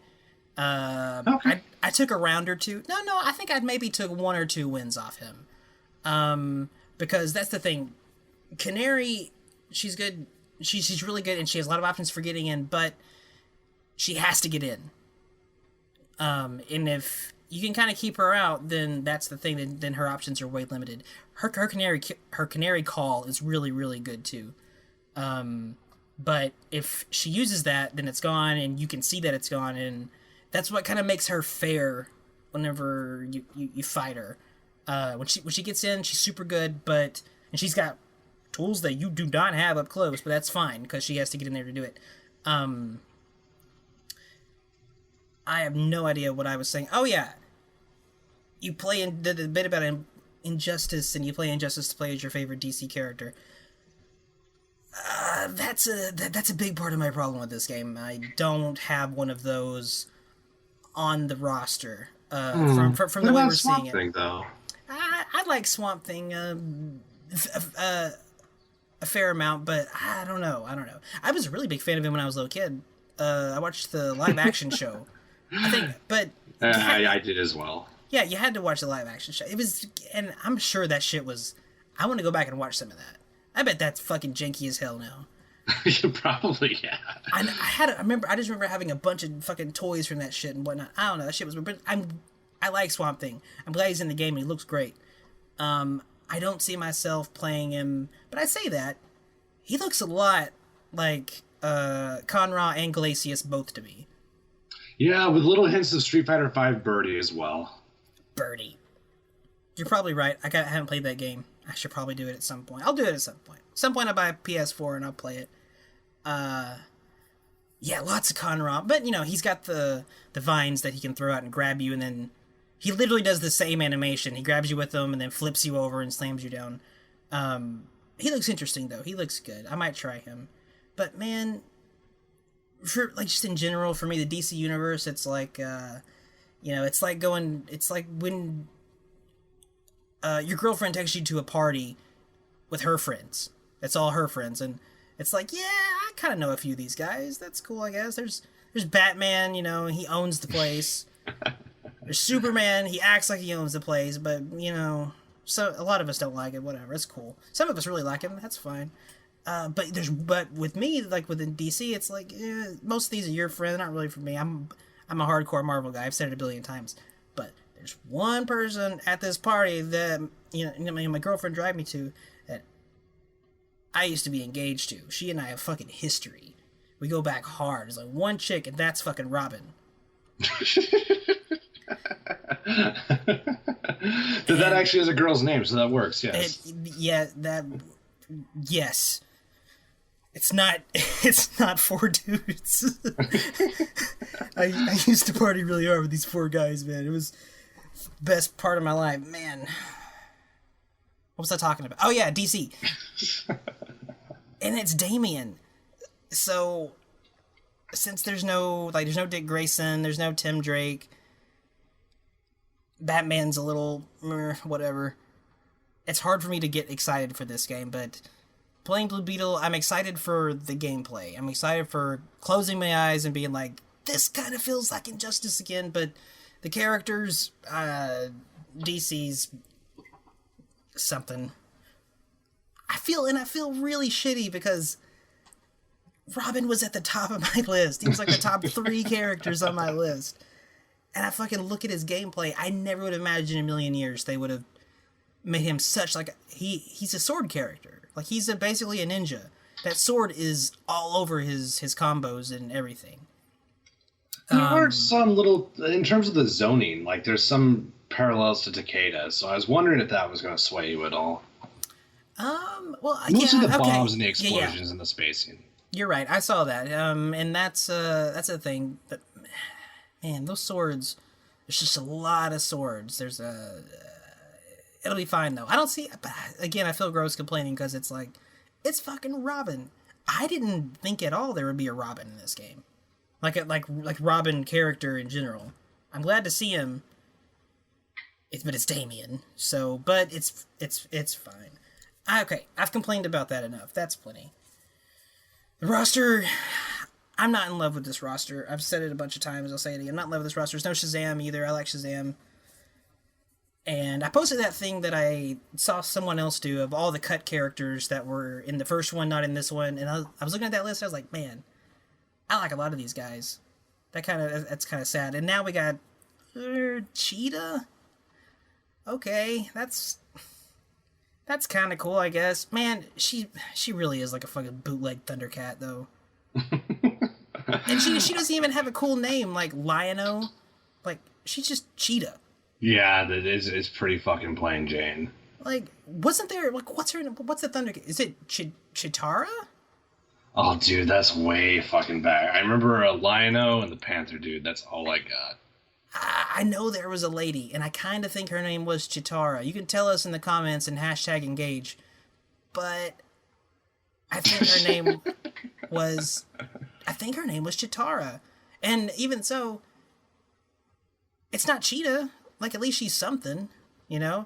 Okay. I took a round or two. No, I think I maybe took 1 or 2 wins off him. Because that's the thing. Canary, she's good. She's really good, and she has a lot of options for getting in, but she has to get in. And if you can kind of keep her out, then that's the thing. Then her options are way limited. Her canary call is really, really good too. But if she uses that, then it's gone, and you can see that it's gone, and that's what kind of makes her fair whenever you fight her. When she gets in, she's super good, and she's got tools that you do not have up close, but that's fine because she has to get in there to do it. I have no idea what I was saying. Oh yeah, you play the bit about Injustice, and you play Injustice to play as your favorite DC character. That's a big part of my problem with this game. I don't have one of those on the roster. From the way we're seeing it. Thing, though. I like Swamp Thing a fair amount, but I don't know. I was a really big fan of him when I was a little kid. I watched the live action show. I think, but I did as well. Yeah, you had to watch the live action show. It was, and I'm sure that shit was. I want to go back and watch some of that. I bet that's fucking janky as hell now. Probably, yeah. I just remember having a bunch of fucking toys from that shit and whatnot. I don't know, that shit was. But I like Swamp Thing. I'm glad he's in the game and he looks great. I don't see myself playing him, but I say that he looks a lot like Conra and Glacius both to me. Yeah, with little hints of Street Fighter V Birdie as well. Birdie. You're probably right. I haven't played that game. I should probably do it at some point. I'll do it at some point. Some point I'll buy a PS4 and I'll play it. Yeah, lots of Conra. But, he's got the vines that he can throw out and grab you, and then he literally does the same animation. He grabs you with them and then flips you over and slams you down. He looks interesting, though. He looks good. I might try him. But, man, just in general, for me, the DC universe, it's like, it's like when your girlfriend takes you to a party with her friends. It's all her friends, and it's like, yeah, I kind of know a few of these guys. That's cool, I guess. There's Batman, he owns the place. There's Superman. He acts like he owns the place, but so a lot of us don't like it. Whatever, it's cool. Some of us really like him. That's fine. But with me, like within DC, it's like most of these are your friend. They're not really for me. I'm a hardcore Marvel guy. I've said it a billion times. But there's one person at this party that my girlfriend drive me to that I used to be engaged to. She and I have fucking history. We go back hard. There's like one chick, and that's fucking Robin. That actually is a girl's name, so that works. Yes. Yes. It's not four dudes. I used to party really hard with these four guys, man. It was the best part of my life, man. What was I talking about? Oh yeah, DC. And it's Damian. So since there's no Dick Grayson, there's no Tim Drake, Batman's a little whatever. It's hard for me to get excited for this game, but playing Blue Beetle, I'm excited for the gameplay. I'm excited for closing my eyes and being like, this kind of feels like Injustice again, but the characters, DC's something. I feel really shitty because Robin was at the top of my list. He was like the top 3 characters on my list. And I fucking look at his gameplay. I never would have imagined in a million years they would have made him such like he's a sword character. Like he's basically a ninja. That sword is all over his combos and everything. There are some little, in terms of the zoning, like there's some parallels to Takeda, so I was wondering if that was going to sway you at all. Well, most of the bombs and the explosions and the spacing. You're right. I saw that. And that's a thing. But man, those swords. There's just a lot of swords. It'll be fine though. I don't see. Again, I feel gross complaining because it's like, it's fucking Robin. I didn't think at all there would be a Robin in this game, like Robin character in general. I'm glad to see him. But it's Damian. So, but it's fine. Okay, I've complained about that enough. That's plenty. The roster. I'm not in love with this roster. I've said it a bunch of times. I'll say it again. I'm not in love with this roster. There's no Shazam either. I like Shazam. And I posted that thing that I saw someone else do of all the cut characters that were in the first one, not in this one. And I was looking at that list. I was like, man, I like a lot of these guys. That's kind of sad. And now we got Cheetah. Okay, that's kind of cool, I guess. Man, she really is like a fucking bootleg Thundercat, though. And she doesn't even have a cool name like Lion-O. Like, she's just Cheetah. Yeah, that is pretty fucking plain Jane. Like, wasn't there, like, what's the Thundercat? Is it Chitara? Oh, dude, that's way fucking bad. I remember a Lion-O and the Panther dude. That's all I got. I know there was a lady, and I kind of think her name was Chitara. You can tell us in the comments and hashtag engage. But I think her name was Chitara. And even so, it's not Cheetah. Like, at least she's something, you know?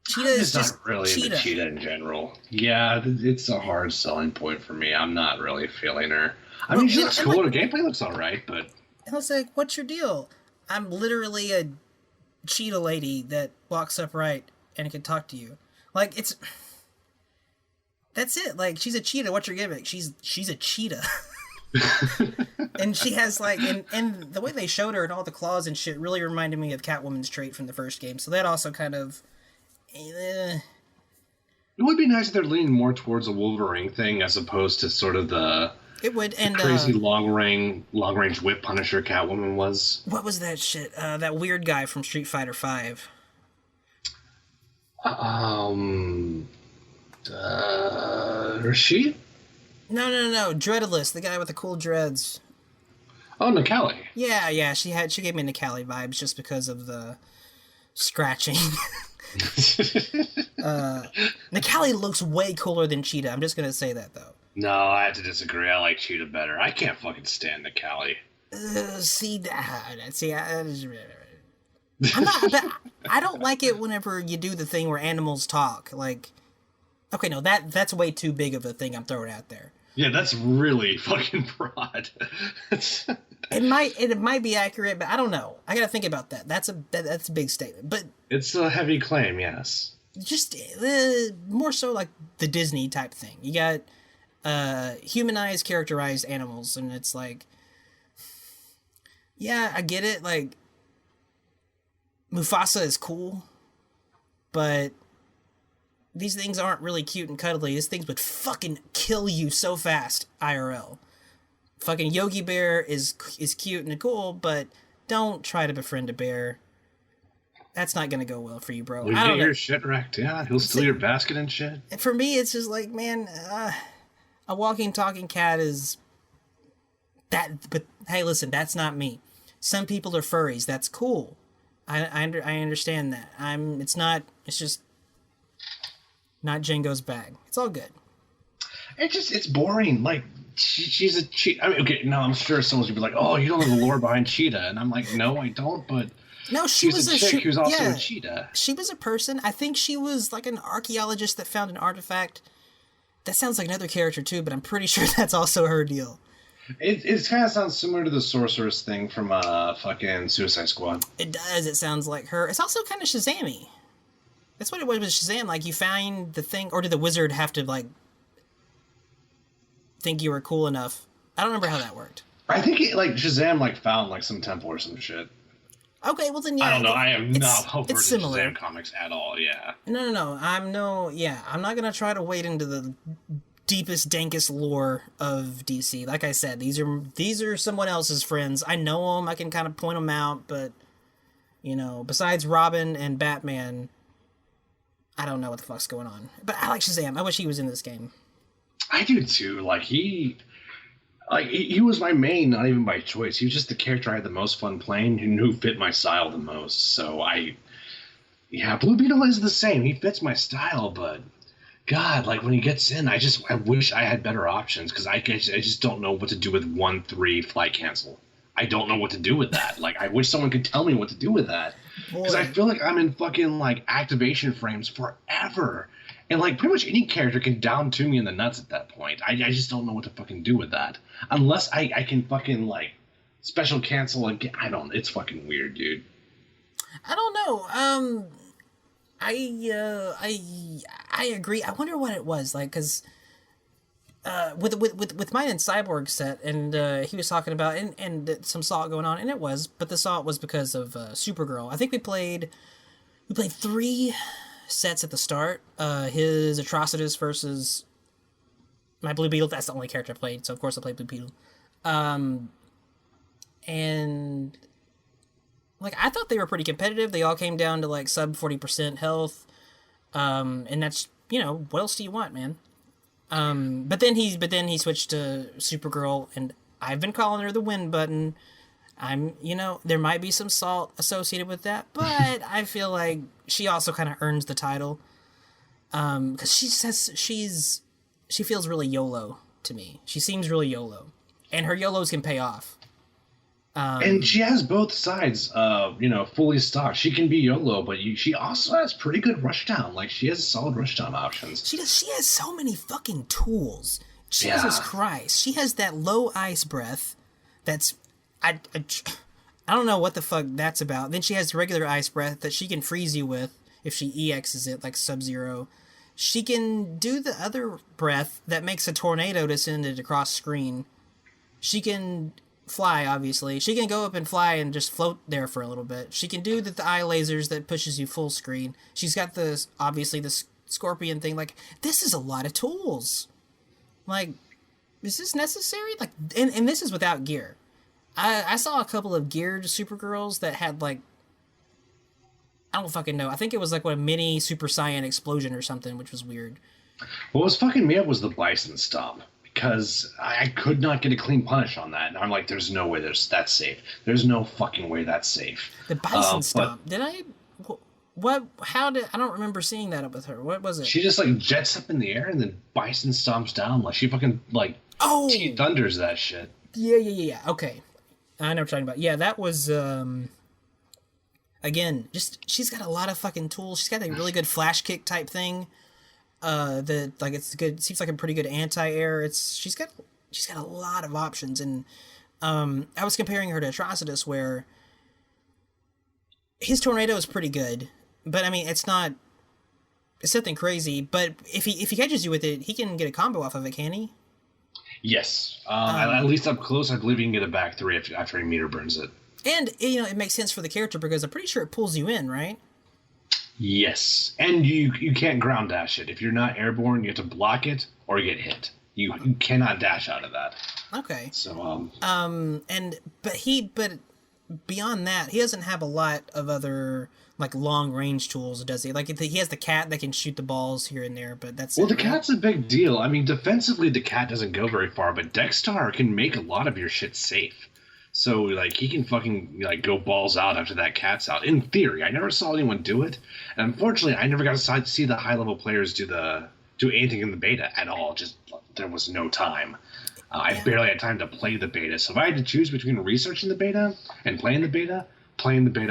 Cheetah is just not really Cheetah. Into Cheetah in general. Yeah, it's a hard selling point for me. I'm not really feeling her. I mean, she looks cool. Her gameplay looks all right, but... And I was like, what's your deal? I'm literally a cheetah lady that walks upright and can talk to you. Like, it's... That's it. Like, she's a cheetah. What's your gimmick? She's a cheetah. And she has, like... And the way they showed her and all the claws and shit really reminded me of Catwoman's trait from the first game. So that also kind of... It would be nice if they're leaning more towards a Wolverine thing as opposed to sort of the... It would, and crazy long range whip Punisher Catwoman was. What was that shit? That weird guy from Street Fighter V. Rashid? No. Dreadless, the guy with the cool dreads. Oh, Nikali. Yeah. She gave me Nikali vibes just because of the scratching. Nikali looks way cooler than Cheetah. I'm just gonna say that though. No, I have to disagree. I like Cheetah better. I can't fucking stand Nikali. I'm not. I don't like it whenever you do the thing where animals talk. Like, okay, no, that's way too big of a thing I'm throwing out there. Yeah, that's really fucking broad. it might be accurate, but I don't know. I gotta think about that. That's a big statement, but It's a heavy claim, yes. just more so like the Disney type thing. You got humanized, characterized animals, and it's like, yeah, I get it. Like Mufasa is cool, but these things aren't really cute and cuddly. These things would fucking kill you so fast, IRL. Fucking Yogi Bear is cute and cool, but don't try to befriend a bear. That's not gonna go well for you, bro. Well, I you don't get know. your shit wrecked, yeah. He'll steal your basket and shit. And for me, it's just like, man, a walking, talking cat is that. But hey, listen, that's not me. Some people are furries. That's cool. I understand that. It's not. It's just not Django's bag. It's all good. It's boring. Like she's a cheetah. I mean, okay, no, I'm sure someone's gonna be like, "Oh, you don't know the lore behind Cheetah," and I'm like, "No, I don't." But No, she was a chick who's also yeah, a cheetah. she was a person. I think she was like an archaeologist that found an artifact. That sounds like another character too, but I'm pretty sure that's also her deal. It kind of sounds similar to the sorceress thing from fucking Suicide Squad. It does. It sounds like her. It's also kind of Shazam-y. That's what it was with Shazam. Like, you find the thing, or did the wizard have to, like, think you were cool enough? I don't remember how that worked. I think like Shazam like found like some temple or some shit. Okay, well then, yeah. I don't know. I am not over it's the similar. Shazam comics at all. Yeah. No. I'm not gonna try to wade into the deepest, dankest lore of DC. Like I said, these are someone else's friends. I know them. I can kind of point them out, but besides Robin and Batman, I don't know what the fuck's going on. But I like Shazam. I wish he was in this game. I do too. He was my main, not even by choice. He was just the character I had the most fun playing and who fit my style the most. So Blue Beetle is the same. He fits my style, but God, like when he gets in, I wish I had better options because I just don't know what to do with 1-3 flight cancel. I don't know what to do with that. Like I wish someone could tell me what to do with that because I feel like I'm in fucking like activation frames forever. And, like, pretty much any character can down to me in the nuts at that point. I just don't know what to fucking do with that. Unless I can fucking, like, special cancel again. I don't. It's fucking weird, dude. I don't know. I agree. I wonder what it was, like, because with mine and Cyborg set, and he was talking about, and some salt going on, and it was, but the salt was because of Supergirl. I think we played 3 sets at the start. His Atrocitus versus my Blue Beetle. That's the only character I played, so of course I played Blue Beetle. And like I thought they were pretty competitive. They all came down to like sub 40% health. And that's what else do you want, man? But then he switched to Supergirl, and I've been calling her the win button. There might be some salt associated with that, but I feel like she also kind of earns the title. Because she feels really YOLO to me. She seems really YOLO, and her YOLOs can pay off. And she has both sides, fully stocked. She can be YOLO, but she also has pretty good rushdown. Like she has solid rushdown options. She does. She has so many fucking tools. Jesus Christ, she has that low ice breath. That's I don't know what the fuck that's about. Then she has regular ice breath that she can freeze you with if she EXs it, like Sub-Zero. She can do the other breath that makes a tornado to send it across screen. She can fly, obviously. She can go up and fly and just float there for a little bit. She can do the eye lasers that pushes you full screen. She's got the scorpion thing. Like, this is a lot of tools. Like, is this necessary? Like, and this is without gear. I saw a couple of geared Supergirls that had, like, I don't fucking know. I think it was like a mini Super Saiyan explosion or something, which was weird. What was fucking me up was the Bison Stomp, because I could not get a clean punish on that. And I'm like, there's no way that's safe. There's no fucking way that's safe. The Bison Stomp. Did I... What? How did... I don't remember seeing that up with her. What was it? She just, like, jets up in the air and then Bison stomps down. Like, she fucking, like... Oh! She thunders that shit. Yeah. Okay. I know what you're talking about. Yeah, that was, again, she's got a lot of fucking tools. She's got a really good flash kick type thing. It's good. Seems like a pretty good anti-air. She's got a lot of options, and I was comparing her to Atrocitus, where his tornado is pretty good, but I mean, it's something crazy. But if he catches you with it, he can get a combo off of it, can he? Yes. At least up close, I believe you can get a back three after he meter burns it. And it makes sense for the character because I'm pretty sure it pulls you in, right? Yes, and you can't ground dash it. If you're not airborne, you have to block it or you get hit. You cannot dash out of that. Okay. So but beyond that, he doesn't have a lot of other like long range tools, does he? Like he has the cat that can shoot the balls here and there, but that's well, the cat's a big deal. I mean, defensively, the cat doesn't go very far, but Dexstar can make a lot of your shit safe. So like he can fucking like go balls out after that cat's out. In theory, I never saw anyone do it, and unfortunately, I never got to see the high level players do anything in the beta at all. Just there was no time. I barely had time to play the beta. So if I had to choose between researching the beta and playing the beta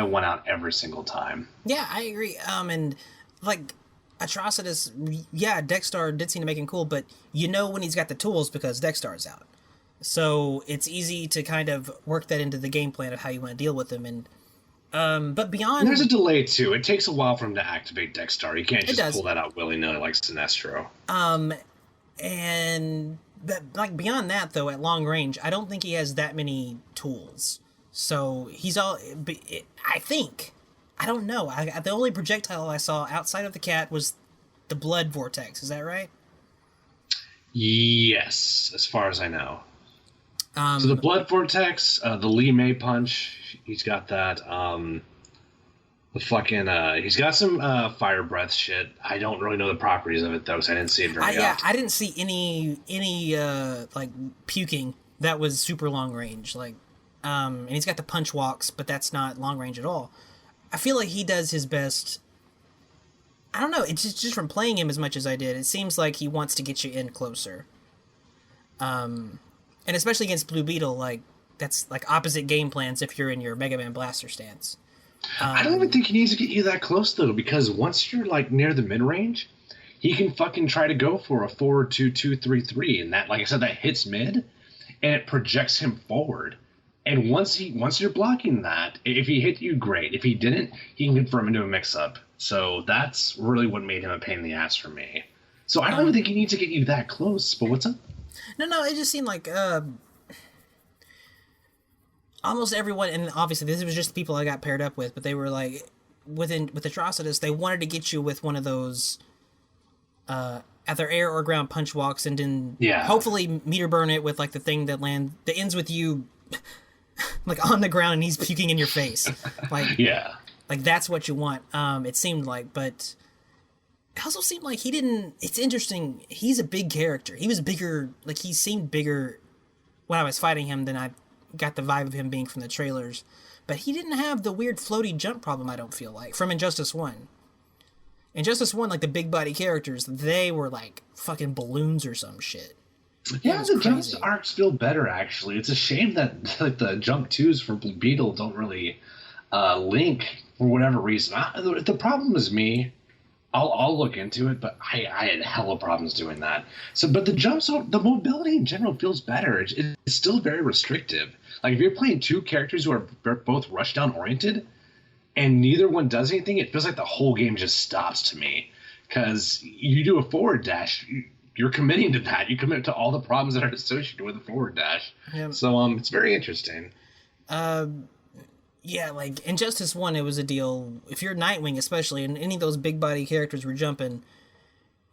won out every single time. Yeah, I agree. And like Atrocitus, yeah, Dexstar did seem to make him cool, but when he's got the tools because Dexstar's out. So it's easy to kind of work that into the game plan of how you want to deal with him. And but beyond, there's a delay too. It takes a while for him to activate Dexstar. You can't just pull that out willy nilly like Sinestro. And like beyond that though, at long range, I don't think he has that many tools. So he's all. I think. I don't know. The only projectile I saw outside of the cat was the blood vortex. Is that right? Yes, as far as I know. So the blood vortex, the Li Mei punch, he's got that. He's got some fire breath shit. I don't really know the properties of it though, because I didn't see it very often. Yeah, I didn't see any like puking that was super long range. Like, and he's got the punch walks, but that's not long range at all. I feel like he does his best. I don't know. It's just from playing him as much as I did. It seems like he wants to get you in closer. And especially against Blue Beetle, like that's like opposite game plans if you're in your Mega Man Blaster stance. I don't even think he needs to get you that close though, because once you're like near the mid range, he can fucking try to go for a forward 2-2-3-3, and that, like I said, that hits mid, and it projects him forward. And once you're blocking that, if he hit you, great. If he didn't, he can confirm into a mix-up. So that's really what made him a pain in the ass for me. So I don't even think he needs to get you that close. But what's up? No, it just seemed like almost everyone, and obviously this was just the people I got paired up with, but they were like with Atrocitus, they wanted to get you with one of those either air or ground punch walks, and then hopefully meter burn it with like the thing that ends with you like on the ground and he's puking in your face. Like like that's what you want. It seemed like, but it also seemed like he didn't. It's interesting. He's a big character. He was bigger. Like he seemed bigger when I was fighting him than I got the vibe of him being from the trailers. But he didn't have the weird floaty jump problem, I don't feel like, from Injustice 1. Injustice 1, like the big body characters, they were like fucking balloons or some shit. Yeah, the jump arcs feel better actually. It's a shame that like the jump 2s for Blue Beetle don't really link for whatever reason. The problem is me. I'll look into it, but I had hella problems doing that. So, but the mobility in general feels better. It's still very restrictive. Like if you're playing two characters who are both rushdown oriented, and neither one does anything, it feels like the whole game just stops to me. Because you do a forward dash, you're committing to that. You commit to all the problems that are associated with a forward dash. Yeah. So it's very interesting. Yeah, like Injustice 1, it was a deal. If you're Nightwing, especially, and any of those big body characters were jumping,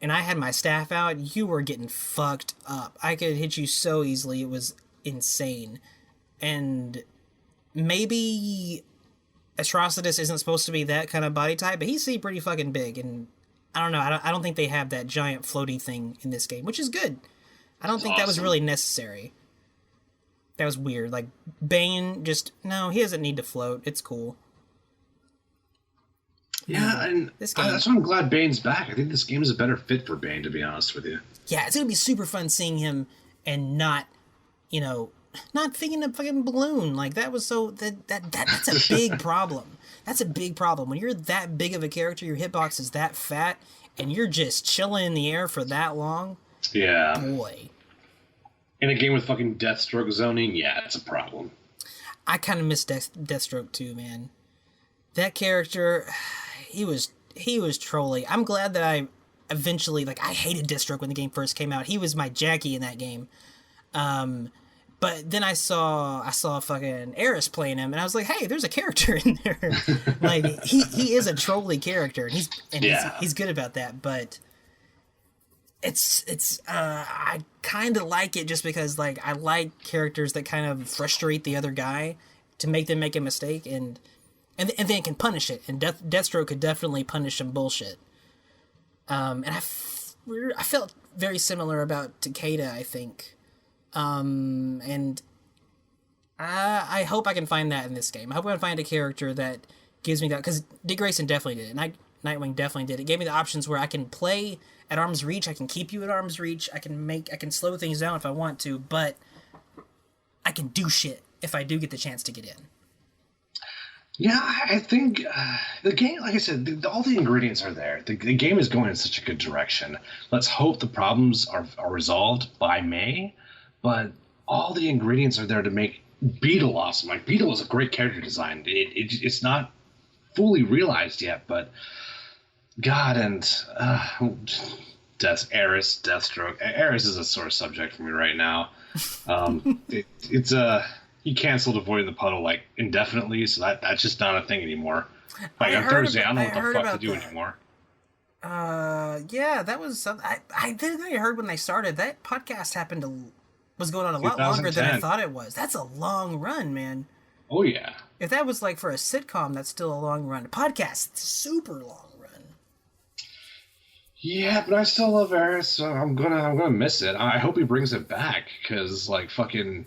and I had my staff out, you were getting fucked up. I could hit you so easily. It was insane. And maybe Atrocitus isn't supposed to be that kind of body type, but he seemed pretty fucking big. And I don't know. I don't think they have that giant floaty thing in this game, which is good. I don't think that was really necessary. That was weird. Like, Bane no, he doesn't need to float. It's cool. Yeah, and that's why I'm glad Bane's back. I think this game is a better fit for Bane, to be honest with you. Yeah, it's going to be super fun seeing him and not thinking of fucking balloon. Like, that was so... That's a big problem. That's a big problem. When you're that big of a character, your hitbox is that fat, and you're just chilling in the air for that long. Yeah. Boy. In a game with fucking Deathstroke zoning, yeah, it's a problem. I kind of miss Deathstroke too, man. That character, he was trolly. I'm glad that I eventually, like, I hated Deathstroke when the game first came out. He was my Jackie in that game. But then I saw fucking Eris playing him, and I was like, hey, there's a character in there. Like, he is a trolly character, and he's good about that. But it's I kind of like it just because, like, I like characters that kind of frustrate the other guy to make them make a mistake, and then can punish it. And Deathstroke could definitely punish some bullshit. And I felt very similar about Takeda, I think. And I hope I can find that in this game. I hope I can find a character that gives me that, because Dick Grayson definitely did it. Nightwing definitely did it. It gave me the options where I can play at arm's reach, I can keep you at arm's reach, I can slow things down if I want to, but I can do shit if I do get the chance to get in. Yeah, I think the game, like I said, all the ingredients are there. The game is going in such a good direction. Let's hope the problems are resolved by May, but all the ingredients are there to make Beetle awesome. Like, Beetle is a great character design. It's not fully realized yet, but God, and Eris, Deathstroke. Eris is a sore subject for me right now. He canceled Avoiding the Puddle like indefinitely, so that's just not a thing anymore. Like on Thursday, I don't know what the fuck to do anymore. Yeah, that was something. I think I heard when they started. That podcast was going on a lot longer than I thought it was. That's a long run, man. Oh yeah. If that was like for a sitcom, that's still a long run. A podcast, it's a super long run. Yeah, but I still love Eris, so I'm gonna miss it. I hope he brings it back, because like fucking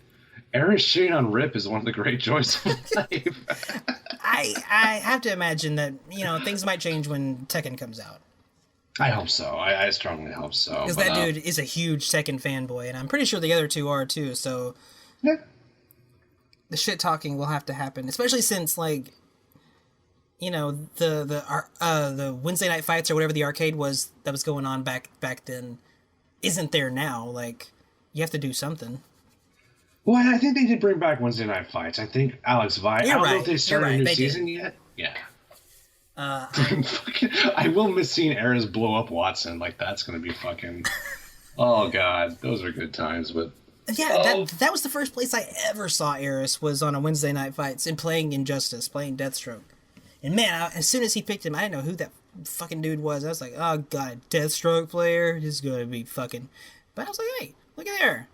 Eris shitting on Rip is one of the great joys of life. I have to imagine that, things might change when Tekken comes out. I hope so. I strongly hope so. Because that dude is a huge Tekken fanboy, and I'm pretty sure the other two are too, so yeah. The shit talking will have to happen, especially since, like, the Wednesday night fights or whatever the arcade was that was going on back then isn't there now. Like, you have to do something. Well, I think they did bring back Wednesday night fights. I think Alex Vi. I don't know if they started a new season yet. Yeah. I will miss seeing Eris blow up Watson. Like, that's going to be fucking... Oh, God. Those are good times, but... Yeah, that was the first place I ever saw Eris, was on a Wednesday night fights and playing Injustice, playing Deathstroke. And man, as soon as he picked him, I didn't know who that fucking dude was. I was like, oh, God, a Deathstroke player? This is going to be fucking... But I was like, hey, look at there.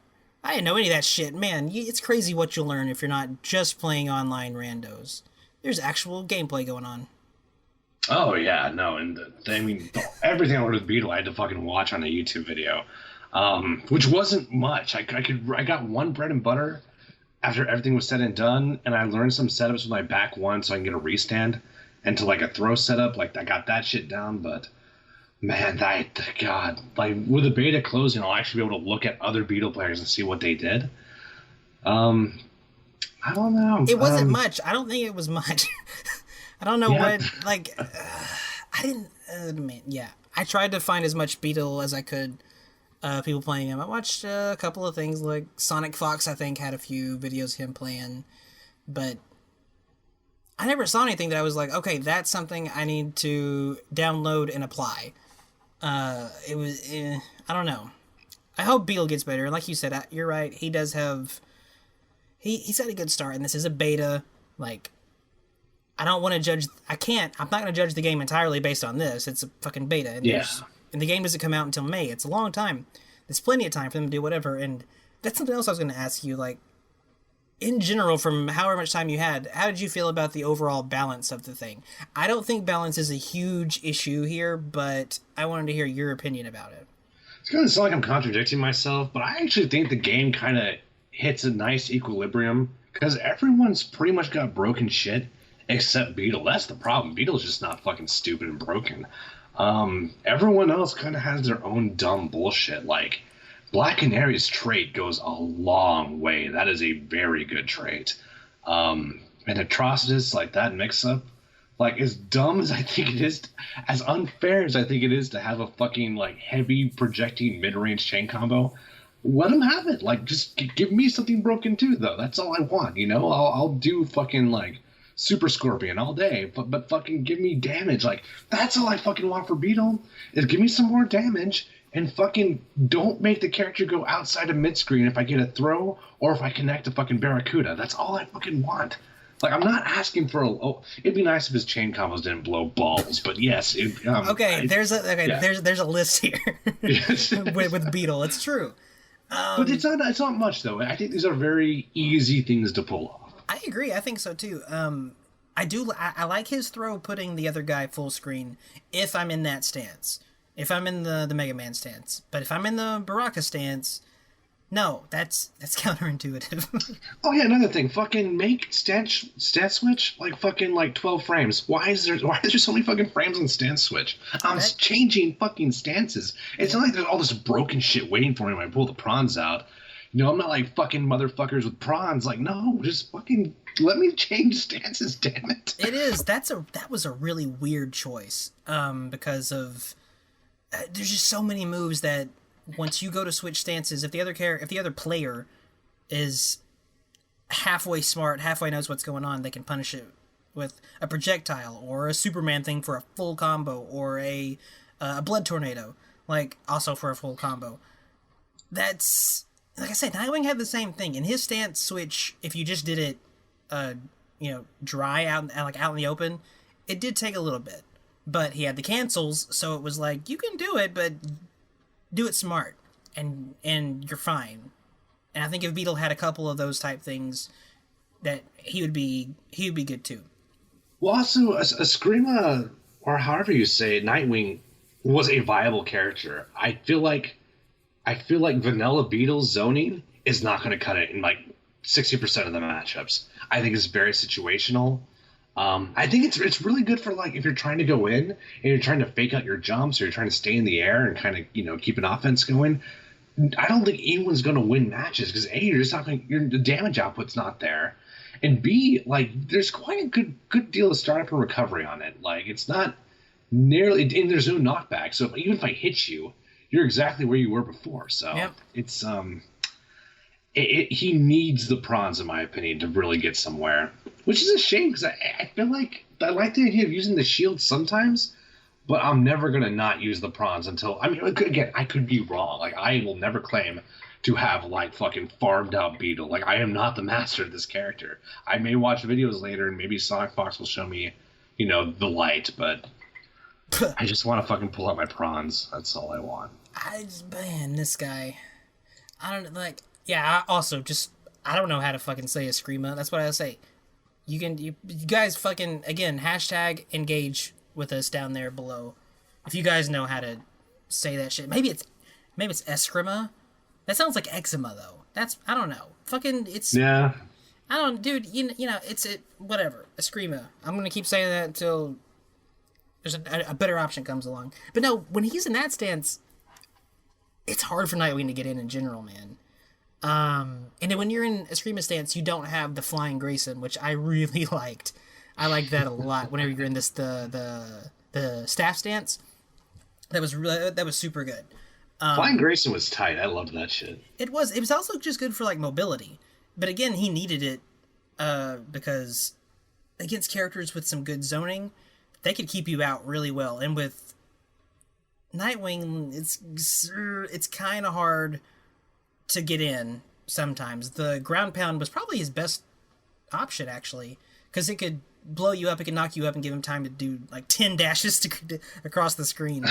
I didn't know any of that shit. Man, it's crazy what you'll learn if you're not just playing online randos. There's actual gameplay going on. Oh, yeah, no, and everything I learned with Beetle, I had to fucking watch on a YouTube video, which wasn't much. I got one bread and butter after everything was said and done, and I learned some setups with my back one so I can get a restand, and to, like, a throw setup, like, I got that shit down, but, man, God, like, with the beta closing, I'll actually be able to look at other Beetle players and see what they did. I don't know. It wasn't much. I don't think it was much. I don't know what, like, I didn't, I tried to find as much Beetle as I could, people playing him. I watched a couple of things, like Sonic Fox, I think, had a few videos of him playing, but I never saw anything that I was like, okay, that's something I need to download and apply. It was, I don't know. I hope Beetle gets better, and like you said, you're right, he does have, he's had a good start, and this is a beta, like, I don't want to judge. I'm not going to judge the game entirely based on this. It's a fucking beta. And and the game doesn't come out until May. It's a long time. There's plenty of time for them to do whatever. And that's something else I was going to ask you. Like, in general, from however much time you had, how did you feel about the overall balance of the thing? I don't think balance is a huge issue here, but I wanted to hear your opinion about it. It's going to sound like I'm contradicting myself, but I actually think the game kind of hits a nice equilibrium, because everyone's pretty much got broken shit. Except Beetle. That's the problem. Beetle's just not fucking stupid and broken. Everyone else kind of has their own dumb bullshit. Like, Black Canary's trait goes a long way. That is a very good trait. And Atrocitus, like, that mix-up, like, as dumb as I think it is, as unfair as I think it is to have a fucking, like, heavy projecting mid-range chain combo, let him have it. Like, just give me something broken too, though. That's all I want. You know, I'll do fucking like Super Scorpion all day, but fucking give me damage. Like, that's all I fucking want for Beetle is give me some more damage and fucking don't make the character go outside of mid screen if I get a throw or if I connect a fucking Barracuda. That's all I fucking want. Like, I'm not asking for a. Oh, it'd be nice if his chain combos didn't blow balls, but yes. There's a list here with Beetle. It's true. But it's not much though. I think these are very easy things to pull off. I agree. I think so too. I like his throw putting the other guy full screen if I'm in that stance. If I'm in the Mega Man stance. But if I'm in the Baraka stance, no, that's counterintuitive. Oh yeah, another thing. Fucking make stat switch like fucking like 12 frames. Why is there so many fucking frames on stance switch? I'm changing fucking stances. It's not like there's all this broken shit waiting for me when I pull the prawns out. You know, I'm not like fucking motherfuckers with prawns. Like, no, just fucking let me change stances, damn it. It is. That was a really weird choice. Because of there's just so many moves that once you go to switch stances, if the other player is halfway smart, halfway knows what's going on, they can punish it with a projectile or a Superman thing for a full combo or a blood tornado, like also for a full combo. That's like I said, Nightwing had the same thing in his stance switch. If you just did it, dry out in the open, it did take a little bit, but he had the cancels, so it was like you can do it, but do it smart, and you're fine. And I think if Beetle had a couple of those type things, that he would be good too. Well, also, Eskrima, or however you say it, Nightwing was a viable character. I feel like vanilla Beetle's zoning is not going to cut it in like 60% of the matchups. I think it's very situational. I think it's really good for like if you're trying to go in and you're trying to fake out your jumps or you're trying to stay in the air and kind of keep an offense going. I don't think anyone's going to win matches because A, you're just not going. The damage output's not there, and B, like there's quite a good deal of startup and recovery on it. Like it's not nearly, and there's no knockback. So even if I hit you, you're exactly where you were before. So yep. It's he needs the prawns, in my opinion, to really get somewhere. Which is a shame, because I feel like I like the idea of using the shield sometimes, but I'm never going to not use the prawns until... I mean, again, I could be wrong. Like, I will never claim to have, like, fucking farmed out Beetle. Like, I am not the master of this character. I may watch videos later, and maybe Sonic Fox will show me, the light, but I just want to fucking pull out my prawns. That's all I want. This guy... I don't, like... Yeah, I don't know how to fucking say Eskrima. That's what I say. You guys fucking, again, hashtag engage with us down there below. If you guys know how to say that shit. Maybe it's Eskrima. That sounds like eczema, though. I don't know. Fucking, it's... Yeah. I don't, dude, whatever. Eskrima. I'm gonna keep saying that until there's a better option comes along. But no, when he's in that stance, it's hard for Nightwing to get in general, man. And then when you're in Eskrima stance, you don't have the Flying Grayson, which I really liked. I liked that a lot. Whenever you're in this the staff stance, that was super good. Flying Grayson was tight. I loved that shit. It was also just good for like mobility, but again, he needed it because against characters with some good zoning, they could keep you out really well. And with Nightwing, it's kind of hard to get in sometimes. The ground pound was probably his best option, actually, because it could blow you up, it could knock you up, and give him time to do like 10 dashes across the screen.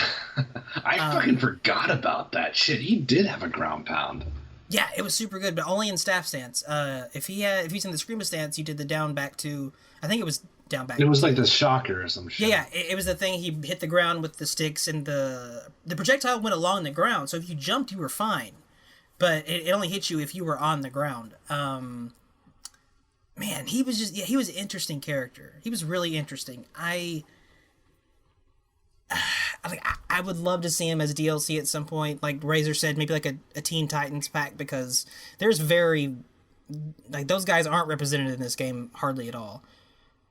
I fucking forgot about that shit. He did have a ground pound. Yeah, it was super good, but only in staff stance. If he's in the Screamer stance, he did the down back to... I think it was down back. It was like the shocker or some shit. Yeah, it was the thing. He hit the ground with the sticks, and the projectile went along the ground, so if you jumped, you were fine. But it only hit you if you were on the ground. Man, he was an interesting character. He was really interesting. I would love to see him as DLC at some point. Like Razor said, maybe like a Teen Titans pack, because there's those guys aren't represented in this game hardly at all.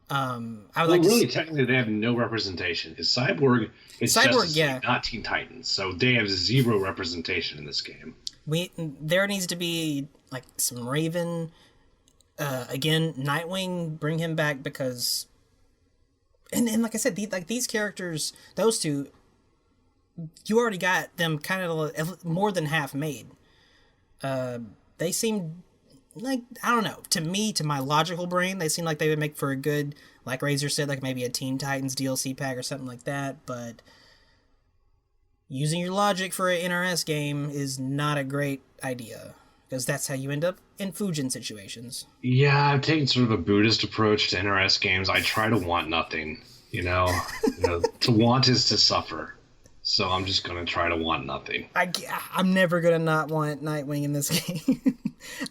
Technically, they have no representation. Because Cyborg is Justice League, not Teen Titans, so they have zero representation in this game. There needs to be like some Raven. Again, Nightwing, bring him back because, and like I said, these characters, those two, you already got them kind of more than half made. They seem like, I don't know, to me, to my logical brain, they seem like they would make for a good, like Razor said, like maybe a Teen Titans DLC pack or something like that. But using your logic for an NRS game is not a great idea, because that's how you end up in Fujin situations. Yeah, I've taken sort of a Buddhist approach to NRS games. I try to want nothing, to want is to suffer. So I'm just going to try to want nothing. I'm never going to not want Nightwing in this game.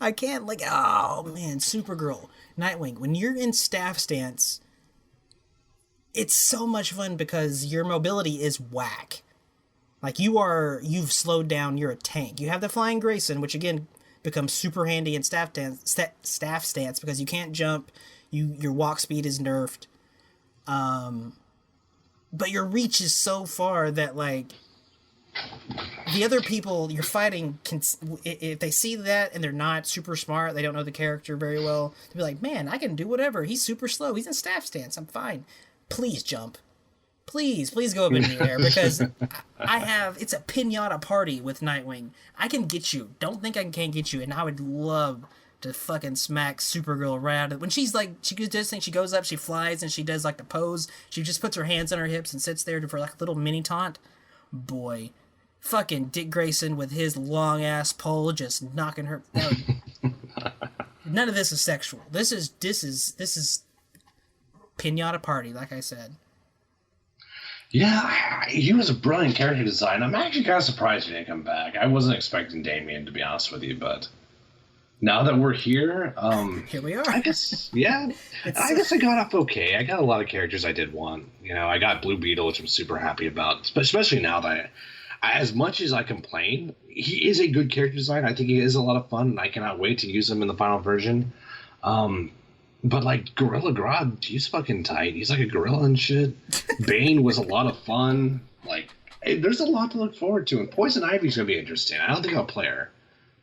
I can't, oh man, Supergirl, Nightwing, when you're in staff stance, it's so much fun because your mobility is whack. Like, you've slowed down, you're a tank. You have the Flying Grayson, which again becomes super handy in staff stance because you can't jump, your walk speed is nerfed. But your reach is so far that, like, the other people you're fighting if they see that and they're not super smart, they don't know the character very well, they'll be like, man, I can do whatever. He's super slow. He's in staff stance. I'm fine. Please jump. Please go up in the air, because it's a pinata party with Nightwing. I can get you. Don't think I can't get you. And I would love to fucking smack Supergirl right out of it. When she's like, she does things, she goes up, she flies, and she does like the pose. She just puts her hands on her hips and sits there for like a little mini taunt. Boy, fucking Dick Grayson with his long ass pole just knocking her. None of this is sexual. This is pinata party, like I said. Yeah, he was a brilliant character design. I'm actually kind of surprised he didn't come back. I wasn't expecting Damian, to be honest with you, but now that we're here, here we are. I guess, yeah. I guess I got off okay. I got a lot of characters I did want. I got Blue Beetle, which I'm super happy about, especially now that as much as I complain, he is a good character design. I think he is a lot of fun, and I cannot wait to use him in the final version. But, like, Gorilla Grodd, he's fucking tight. He's like a gorilla and shit. Bane was a lot of fun. Like, hey, there's a lot to look forward to. And Poison Ivy's going to be interesting. I don't think I'll play her.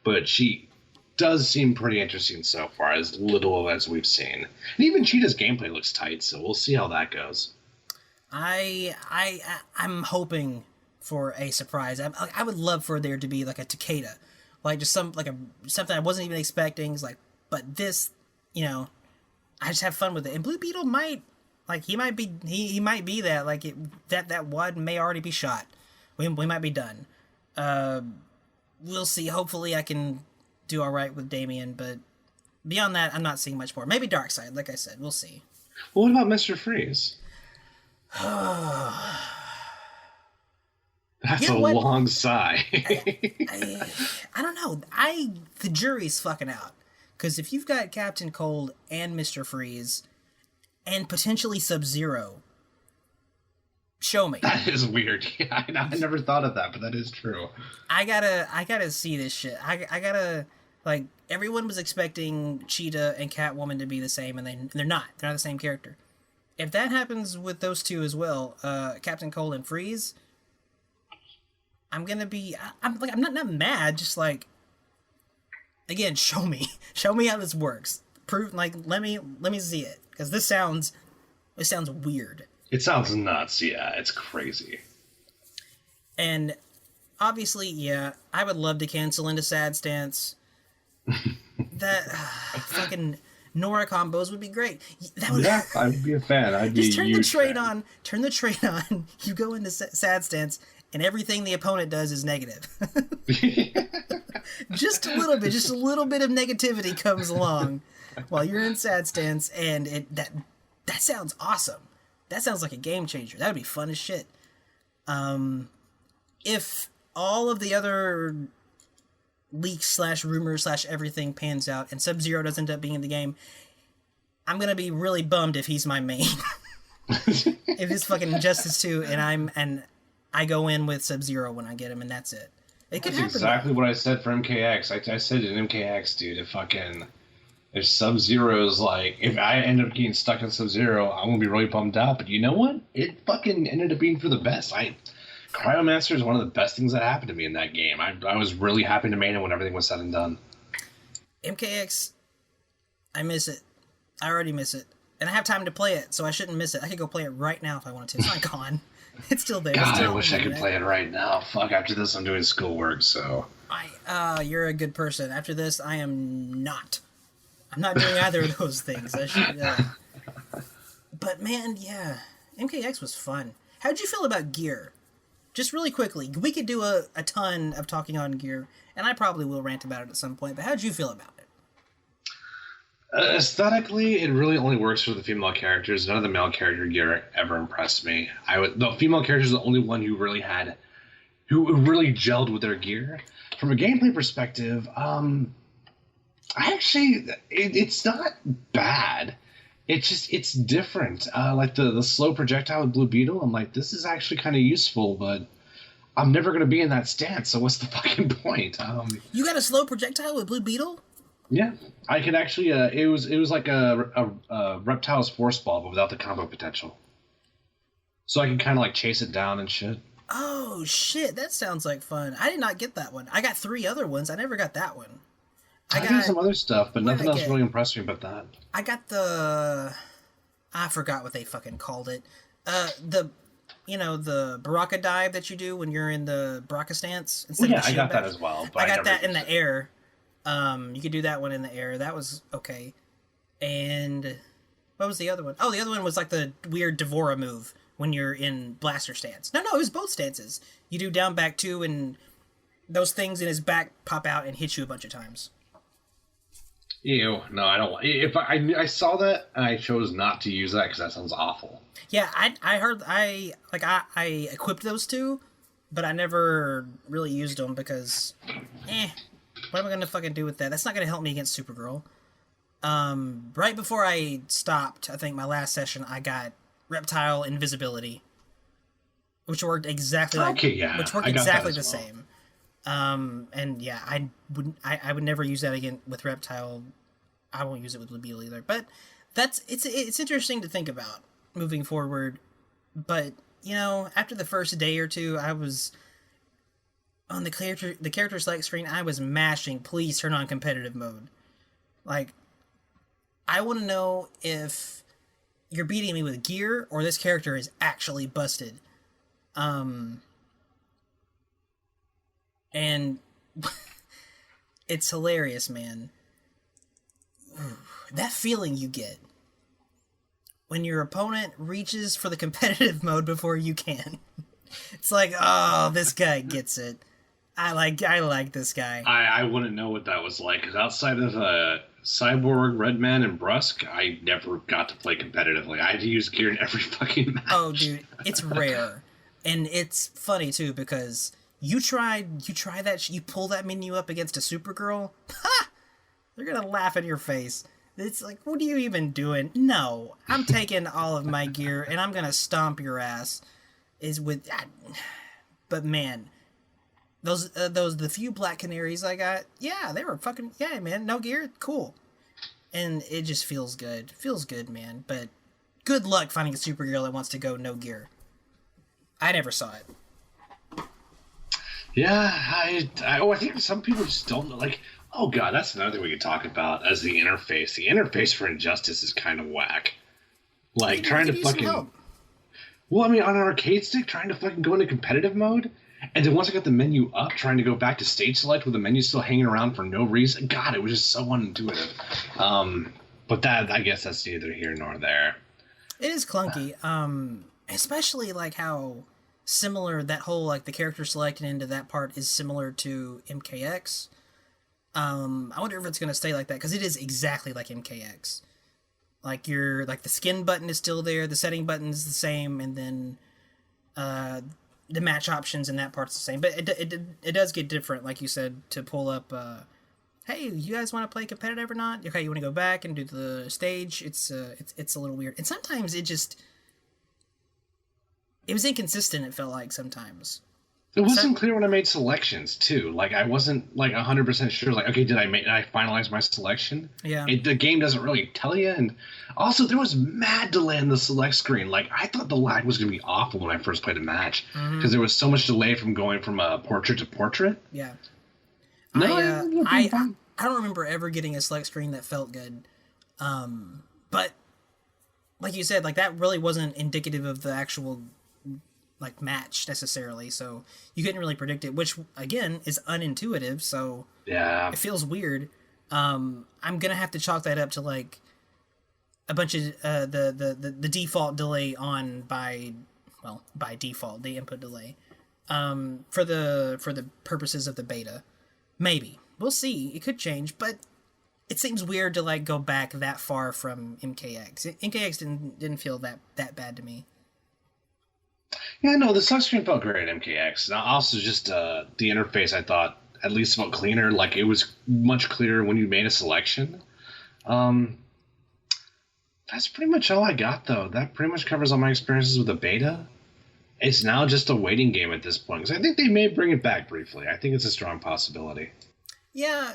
But she does seem pretty interesting so far, as little as we've seen. And even Cheetah's gameplay looks tight, so we'll see how that goes. I'm hoping for a surprise. I would love for there to be, like, a Takeda. Like, just something I wasn't even expecting. It's like, but this, I just have fun with it. And Blue Beetle might be that, like, that WAD may already be shot. We might be done. We'll see. Hopefully I can do all right with Damian, but beyond that, I'm not seeing much more. Maybe Darkseid, like I said. We'll see. Well, what about Mr. Freeze? That's a long sigh. I don't know. The jury's fucking out. Because if you've got Captain Cold and Mr. Freeze, and potentially Sub-Zero, show me. That is weird. Yeah, I never thought of that, but that is true. I gotta see this shit. I gotta, like, everyone was expecting Cheetah and Catwoman to be the same, and they're not. They're not the same character. If that happens with those two as well, Captain Cold and Freeze, I'm not mad, just like, again, show me how this works. Prove, like, let me see it, because this sounds weird. It sounds nuts. Yeah, it's crazy. And obviously, yeah, I would love to cancel into Sad Stance. That fucking Nora combos would be great. Yeah, I'd be a fan. I'd be just a huge fan. Turn the trade on. You go into Sad Stance, and everything the opponent does is negative. Just a little bit of negativity comes along while you're in Sad Stance, and that sounds awesome. That sounds like a game changer. That would be fun as shit. If all of the other leaks / rumors / everything pans out and Sub-Zero doesn't end up being in the game, I'm gonna be really bummed if he's my main. If it's fucking Injustice 2 and I go in with Sub-Zero when I get him, and that's it. It could happen. That's exactly what I said for MKX. I said in MKX, dude, if Sub-Zero's like, if I end up getting stuck in Sub-Zero, I'm gonna be really bummed out. But you know what? It fucking ended up being for the best. Cryomancer is one of the best things that happened to me in that game. I was really happy to main it when everything was said and done. MKX, I miss it. I already miss it. And I have time to play it, so I shouldn't miss it. I could go play it right now if I wanted to. It's not gone. It's still there. God, Still I wish I could play it right now. Fuck, after this I'm doing schoolwork, so... You're a good person. After this, I am not. I'm not doing either of those things. I should, But man, yeah. MKX was fun. How'd you feel about gear? Just really quickly. We could do a ton of talking on gear, and I probably will rant about it at some point, but how'd you feel about it? Aesthetically, it really only works for the female characters. None of the male character gear ever impressed me. The female character is the only one who really gelled with their gear. From a gameplay perspective, it's not bad. It's different. Like the slow projectile with Blue Beetle, I'm like, this is actually kind of useful, but I'm never going to be in that stance, so what's the fucking point? You got a slow projectile with Blue Beetle? Yeah, I could actually. It was like a Reptile's Force Ball, but without the combo potential. So I can kind of like chase it down and shit. Oh shit, that sounds like fun. I did not get that one. I got 3 other ones. I never got that one. I got some other stuff, but nothing else really impressed me about that. I got I forgot what they fucking called it. The Baraka dive that you do when you're in the Baraka stance. I got that as well. But I got that in the air. You could do that one in the air. That was okay. And what was the other one? Oh, the other one was like the weird Devora move when you're in blaster stance. No, it was both stances. You do down back 2 and those things in his back pop out and hit you a bunch of times. Ew, no, I don't. If I saw that and I chose not to use that because that sounds awful. Yeah, I heard I equipped those 2, but I never really used them because, what am I gonna fucking do with that? That's not gonna help me against Supergirl. Right before I stopped, I think my last session, I got Reptile Invisibility, which worked exactly the same. And yeah, I would never use that again with Reptile. I won't use it with Blue Beetle either. But it's interesting to think about moving forward. But after the first day or 2, I was on the character select screen. I was mashing, please turn on competitive mode. Like, I want to know if you're beating me with gear or this character is actually busted. And it's hilarious, man. That feeling you get when your opponent reaches for the competitive mode before you can. It's like, oh, this guy gets it. I like this guy. I wouldn't know what that was like, because outside of Cyborg, Redman, and Brusque, I never got to play competitively. I had to use gear in every fucking match. Oh, dude, it's rare. And it's funny, too, because you try that, you pull that menu up against a Supergirl, ha! They're gonna laugh in your face. It's like, what are you even doing? No, I'm taking all of my gear, and I'm gonna stomp your ass. But man, the few Black Canaries I got, yeah, they were fucking, yeah, man, no gear, cool. And it just feels good. Feels good, man. But good luck finding a Supergirl that wants to go no gear. I never saw it. Yeah, I think some people just don't know. Like, oh god, that's another thing we could talk about as the interface. The interface for Injustice is kind of whack. Like, trying to fucking... Well, I mean, on an arcade stick, trying to fucking go into competitive mode, and then once I got the menu up, trying to go back to stage select with the menu still hanging around for no reason. God, it was just so unintuitive. But that, I guess that's neither here nor there. It is clunky. Especially like how similar that whole, like, the character selecting into that part is similar to MKX. I wonder if it's going to stay like that, because it is exactly like MKX. Like, the skin button is still there, the setting button is the same, and then the match options in that part's the same. But it does get different, like you said, to pull up, hey, you guys want to play competitive or not? Okay, you want to go back and do the stage? It's a little weird. And sometimes it was inconsistent, it felt like, sometimes. It So, wasn't clear when I made selections too. Like I wasn't like 100% sure. Like, okay, did I finalize my selection? yeah. The game doesn't really tell you. And also, there was mad delay in the select screen. Like I thought the lag was gonna be awful when I first played a match because there was so much delay from going from a portrait to portrait. Yeah. No, I don't remember ever getting a select screen that felt good. But like you said, like that really wasn't indicative of the actual like match necessarily. So you couldn't really predict it, which again is unintuitive. So yeah, it feels weird. I'm gonna have to chalk that up to like a bunch of the default delay on by default the input delay for the purposes of the beta. Maybe we'll see. It could change, but it seems weird to like go back that far from MKX. MKX didn't feel that bad to me. yeah. No, the select screen felt great at MKX. And also, just the interface I thought at least felt cleaner. Like it was much clearer when you made a selection. That's pretty much all I got, though. That pretty much covers all my experiences with the beta. It's now just a waiting game at this point, because I think they may bring it back briefly. I think it's a strong possibility. Yeah,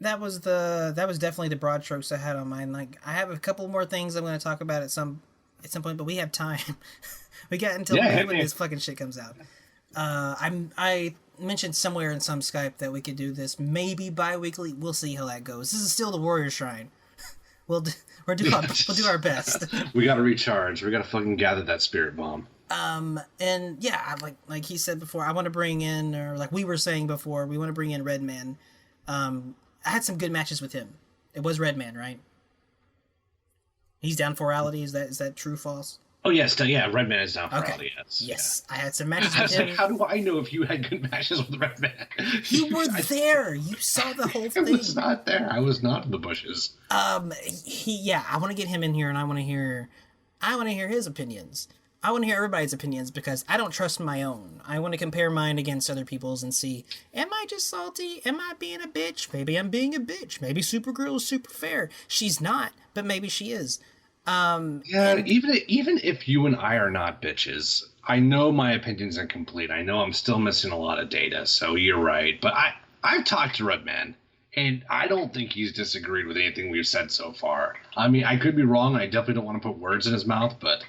that was definitely the broad strokes I had on mine. Like I have a couple more things I'm going to talk about at some point, but we have time. We got until when this fucking shit comes out. I mentioned somewhere in some Skype that we could do this maybe bi-weekly. We'll see how that goes. This is still the Warrior Shrine. We'll do our best. We got to recharge. We got to fucking gather that spirit bomb. And yeah, like he said before, I want to bring in, or like we were saying before, we want to bring in Redman. I had some good matches with him. It was Redman, right? He's down for Ality. Is that true, false? Oh yes, yeah. Redman is down for Ality. Yes, yeah. I had some matches I with was him. like, how do I know if you had good matches with Redman? You were there. You saw the whole thing. I was not there. I was not in the bushes. I want to get him in here, and I want to hear his opinions. I want to hear everybody's opinions because I don't trust my own. I want to compare mine against other people's and see, am I just salty? Am I being a bitch? Maybe I'm being a bitch. Maybe Supergirl is super fair. She's not, but maybe she is. Even if you and I are not bitches, I know my opinion's incomplete. I know I'm still missing a lot of data, so you're right. But I've talked to Redman, and I don't think he's disagreed with anything we've said so far. I mean, I could be wrong. I definitely don't want to put words in his mouth, but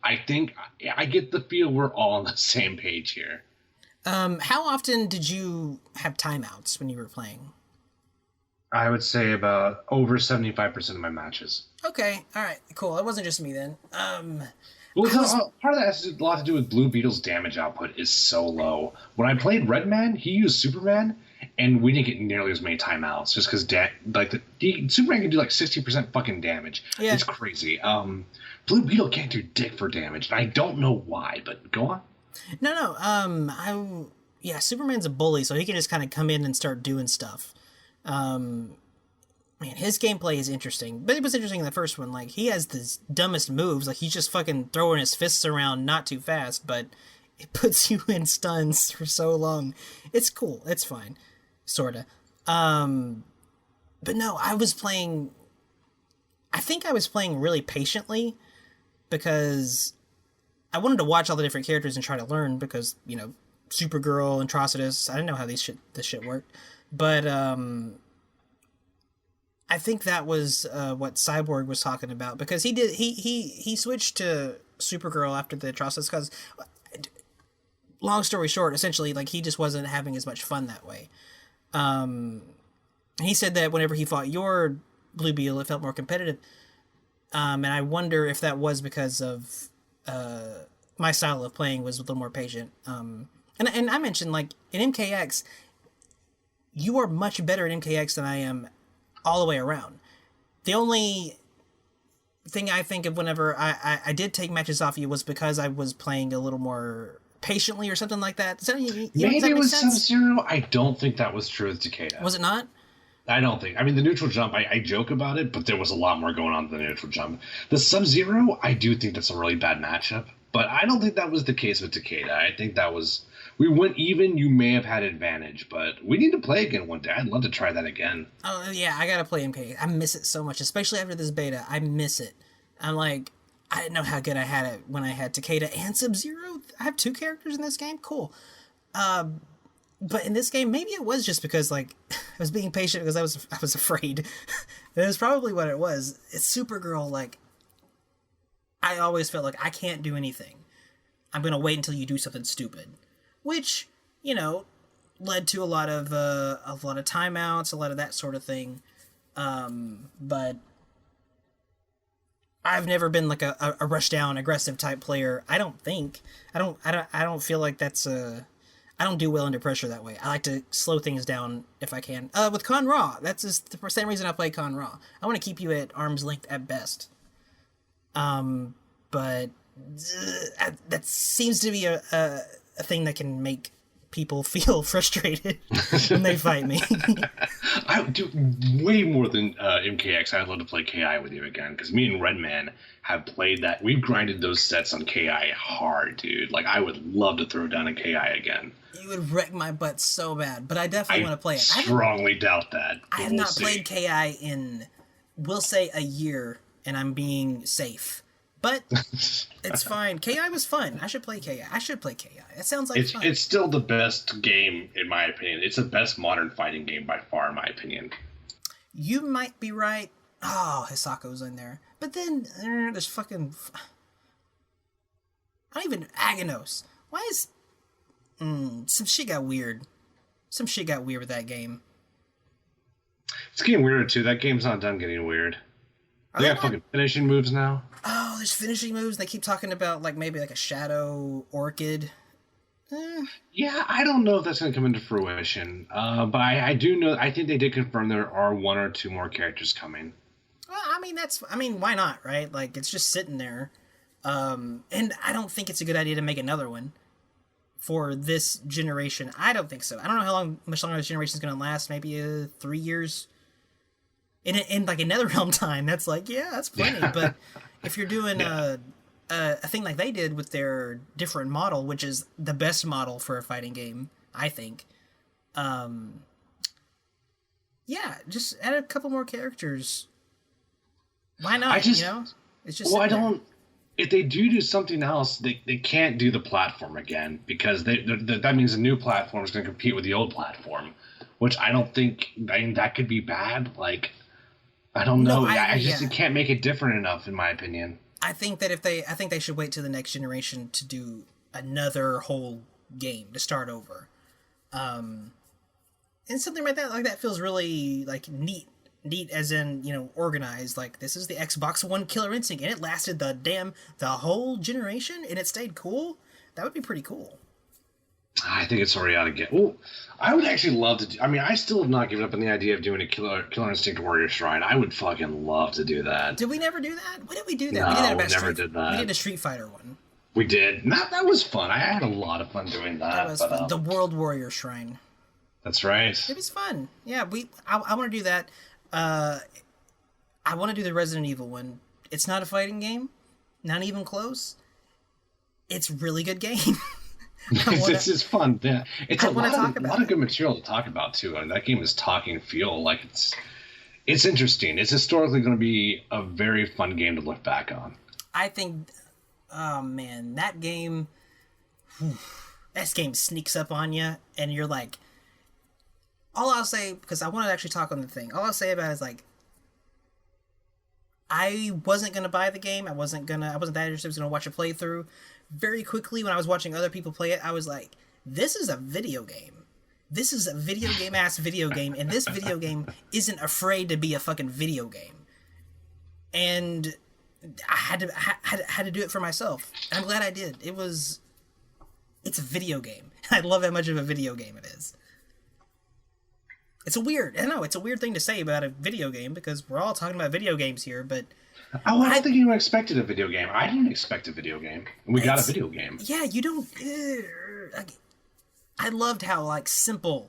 I think I get the feel we're all on the same page here. How often did you have timeouts when you were playing? I would say about over 75% of my matches. Okay, all right, cool. It wasn't just me then. Well, part of that has a lot to do with Blue Beetle's damage output is so low. When I played Redman, he used Superman, and we didn't get nearly as many timeouts just because Superman can do like 60% fucking damage. Yeah. It's crazy. Blue Beetle can't do dick for damage, and I don't know why, but go on. No. Superman's a bully, so he can just kind of come in and start doing stuff. Man, his gameplay is interesting, but it was interesting in the first one. Like, he has the dumbest moves. Like, he's just fucking throwing his fists around not too fast, but it puts you in stuns for so long. It's cool. It's fine. Sorta. But no, I think I was playing really patiently because I wanted to watch all the different characters and try to learn because, Supergirl, Atrocitus, I didn't know how this shit worked. But, I think that was what Cyborg was talking about because he switched to Supergirl after the Atrocitus because, long story short, essentially, like, he just wasn't having as much fun that way. He said that whenever he fought your Blue Beetle, it felt more competitive. And I wonder if that was because of my style of playing was a little more patient. And I mentioned, like, in MKX, you are much better at MKX than I am all the way around. The only thing I think of whenever I did take matches off you was because I was playing a little more patiently or something like that. Maybe it was Sub-Zero. I don't think that was true with Takeda. Was it not? I don't think. I mean, the neutral jump, I joke about it, but there was a lot more going on than the neutral jump. The Sub-Zero, I do think that's a really bad matchup, but I don't think that was the case with Takeda. I think that was... We went even, you may have had advantage, but we need to play again one day. I'd love to try that again. Oh, yeah, I gotta play MK. I miss it so much, especially after this beta. I miss it. I'm like, I didn't know how good I had it when I had Takeda and Sub-Zero. I have two characters in this game. Cool. But in this game, maybe it was just because like I was being patient because I was afraid. It was probably what it was. It's Supergirl. Like I always felt like I can't do anything. I'm gonna wait until you do something stupid, which led to a lot of timeouts, a lot of that sort of thing. But I've never been like a rush down aggressive type player. I don't think. I don't feel like that's a. I don't do well under pressure that way. I like to slow things down if I can. With Con Ra, that's just the same reason I play Con Ra. I want to keep you at arm's length at best. But that seems to be a thing that can make people feel frustrated when they fight me. I do way more than MKX. I'd love to play KI with you again because me and Redman have played that. We've grinded those sets on KI hard, dude. Like I would love to throw down a KI again. You would wreck my butt so bad, but I definitely want to play it. Strongly doubt that. I have not played KI in, we'll say, a year, and I'm being safe. But it's fine. KI was fun. I should play KI. It sounds like fun. It's still the best game, in my opinion. It's the best modern fighting game by far, in my opinion. You might be right. Oh, Hisako's in there. But then there's fucking... Not even Aganos. Why is... some shit got weird. Some shit got weird with that game. It's getting weirder, too. That game's not done getting weird. They got fucking finishing moves now. Oh, there's finishing moves. They keep talking about like maybe like a Shadow Orchid. Yeah, I don't know if that's going to come into fruition. But I do know. I think they did confirm there are one or two more characters coming. Well, I mean, why not, right? Like it's just sitting there. And I don't think it's a good idea to make another one for this generation. I don't think so. I don't know much longer this generation is going to last. Maybe 3 years. In like another realm time, that's like, yeah, that's plenty. But if you're doing a thing like they did with their different model, which is the best model for a fighting game, I think. Yeah, just add a couple more characters. Why not? It's just. Well, I don't. If they do something else, they can't do the platform again because that means the new platform is going to compete with the old platform, which I don't think. I mean, that could be bad. Like. I don't know. I just can't make it different enough, in my opinion. I think that I think they should wait till the next generation to do another whole game to start over, and something like that feels really like neat as in organized. Like this is the Xbox One Killer Instinct, and it lasted the whole generation, and it stayed cool. That would be pretty cool. I think it's already out of get. Well, I would actually love to. I mean, I still have not given up on the idea of doing a Killer Instinct Warrior Shrine. I would fucking love to do that. Did we never do that? When did we do that? No, we did that never did that. We did a Street Fighter one. We did. That was fun. I had a lot of fun doing that. That was fun. The World Warrior Shrine. That's right. It was fun. Yeah, I want to do that. I want to do the Resident Evil one. It's not a fighting game. Not even close. It's a really good game. It's fun. Yeah, it's a lot of good material to talk about too. I mean, that game is talking feel like it's interesting. It's historically going to be a very fun game to look back on. I think, oh man, that game sneaks up on you, and you're like, all I'll say, because I want to actually talk on the thing. All I'll say about it is like, I wasn't gonna buy the game. I wasn't that interested. I was gonna watch a playthrough. Very quickly, when I was watching other people play it, I was like, this is a video game. This is a video game-ass video game, and this video game isn't afraid to be a fucking video game. And I had to do it for myself. And I'm glad I did. It's a video game. I love how much of a video game it is. It's a weird thing to say about a video game, because we're all talking about video games here, but... Oh, I don't think anyone expected a video game. I didn't expect a video game. We got a video game. Yeah, you don't... I loved how, like, simple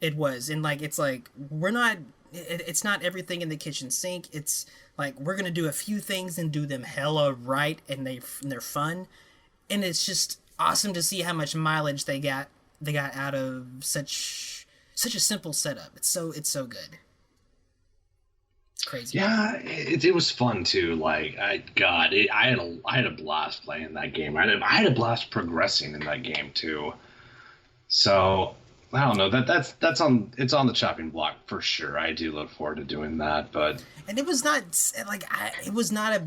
it was. And, like, it's like, we're not... It's not everything in the kitchen sink. It's, like, we're going to do a few things and do them hella right, and they're fun. And it's just awesome to see how much mileage they got out of such a simple setup. It's so good. It's crazy. Yeah, it was fun too. Like, I had a blast playing that game. I had a blast progressing in that game too. So I don't know, that's on, it's on the chopping block for sure. I do look forward to doing that, but And it was not like it was not a.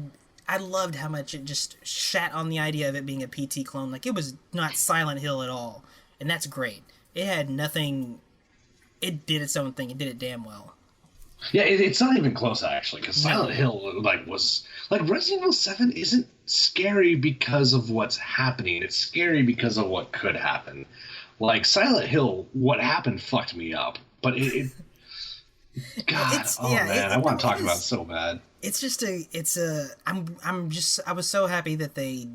I loved how much it just shat on the idea of it being a PT clone. Like it was not Silent Hill at all, and that's great. It had nothing. It did its own thing. It did it damn well. yeah, it's not even close actually, because No. Silent Hill like was like Resident Evil 7 isn't scary because of what's happening. It's scary because of what could happen. Like Silent Hill, what happened fucked me up, but God, oh Yeah. man, I want to talk about it so bad. It's just I was so happy that they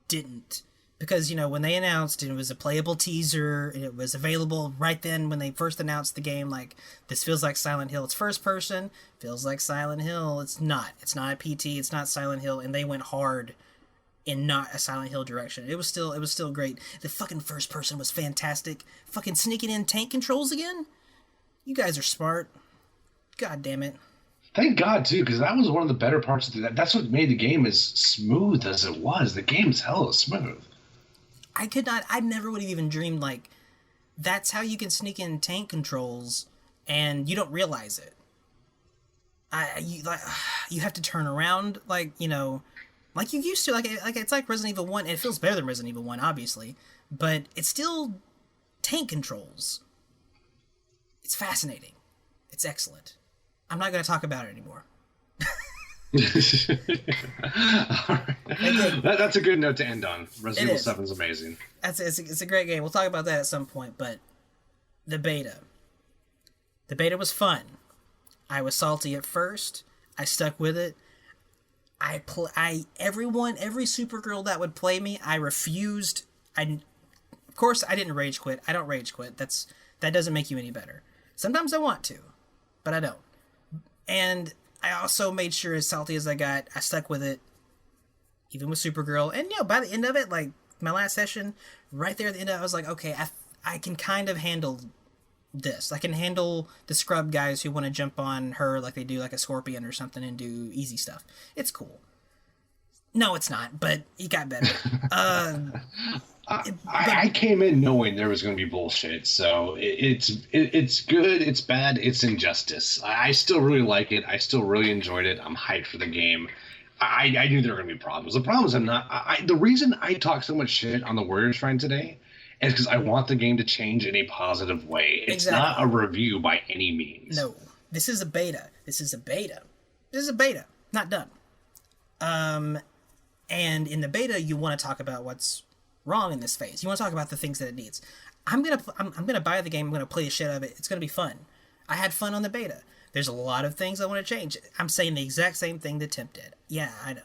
didn't, because when they announced, and it was a playable teaser and it was available right then when they first announced the game, like, this feels like Silent Hill. It's first person, feels like Silent Hill. It's not a PT, it's not Silent Hill, and they went hard in not a Silent Hill direction. It was still great. The fucking first person was fantastic. Fucking sneaking in tank controls again. You guys are smart. God damn it. Thank God too, because that was one of the better parts of that. That's what made the game as smooth as it was. The game's hella smooth. I never would have even dreamed, like, that's how you can sneak in tank controls and you don't realize it. You have to turn around, like like you used to, like it's like Resident Evil 1, and it feels better than Resident Evil 1, obviously, but it's still tank controls. It's fascinating. It's excellent. I'm not going to talk about it anymore. That's a good note to end on. Resident Evil 7 is amazing. It's a great game. We'll talk about that at some point, but the beta was fun. I was salty at first. I stuck with it. Every Supergirl that would play me, I refused. Of course, I didn't rage quit. I don't rage quit. That doesn't make you any better. Sometimes I want to, but I don't. And I also made sure, as salty as I got, I stuck with it, even with Supergirl. And by the end of it, like my last session, right there at the end of it, I was like, okay, I can kind of handle this. I can handle the scrub guys who want to jump on her like they do like a scorpion or something and do easy stuff. It's cool. No, it's not, but it got better. I came in knowing there was going to be bullshit, so it's good, it's bad, it's injustice. I still really like it. I still really enjoyed it. I'm hyped for the game. I knew there were going to be problems. The problem is the reason I talk so much shit on the Warrior Shrine today is because I want the game to change in a positive way. It's not a review by any means. No, this is a beta. This is a beta, not done. And in the beta, you want to talk about what's wrong in this phase. You want to talk about the things that it needs. I'm gonna buy the game. I'm gonna play the shit out of it. It's gonna be fun. I had fun on the beta. There's a lot of things I want to change. I'm saying the exact same thing that Temp did. Yeah, I know.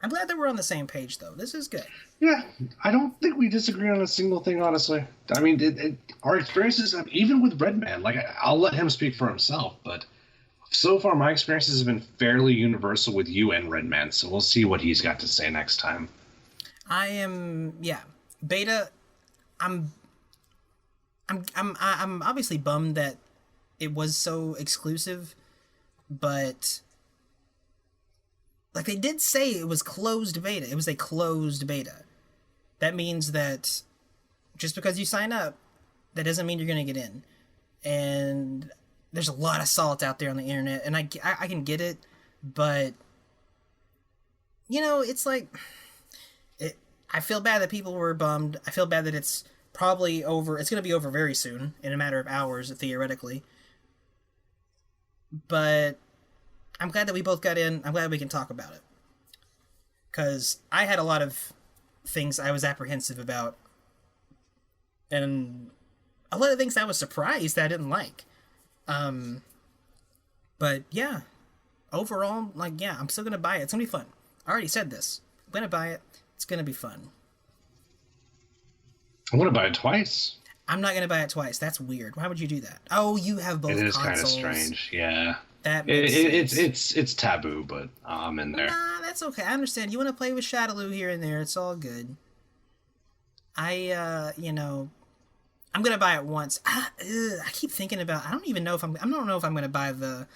I'm glad that we're on the same page, though. This is good. Yeah, I don't think we disagree on a single thing, honestly. I mean, our experiences, even with Redman, like, I'll let him speak for himself, but so far my experiences have been fairly universal with you and Redman, so we'll see what he's got to say next time. Beta, I'm obviously bummed that it was so exclusive, but like they did say it was closed beta. It was a closed beta. That means that just because you sign up, that doesn't mean you're going to get in. And there's a lot of salt out there on the internet, and I can get it, but it's like I feel bad that people were bummed. I feel bad that it's probably over. It's going to be over very soon, in a matter of hours, theoretically. But I'm glad that we both got in. I'm glad we can talk about it. Because I had a lot of things I was apprehensive about. And a lot of things I was surprised that I didn't like. But yeah. Overall, I'm still going to buy it. It's going to be fun. I already said this. I'm going to buy it. It's going to be fun. I want to buy it twice. I'm not going to buy it twice. That's weird. Why would you do that? Oh, you have both consoles. It is kind of strange, yeah. That makes sense. It's taboo, but I'm in there. Nah, that's okay. I understand. You want to play with Shadaloo here and there. It's all good. I'm going to buy it once. I keep thinking about, I don't know if I'm going to buy the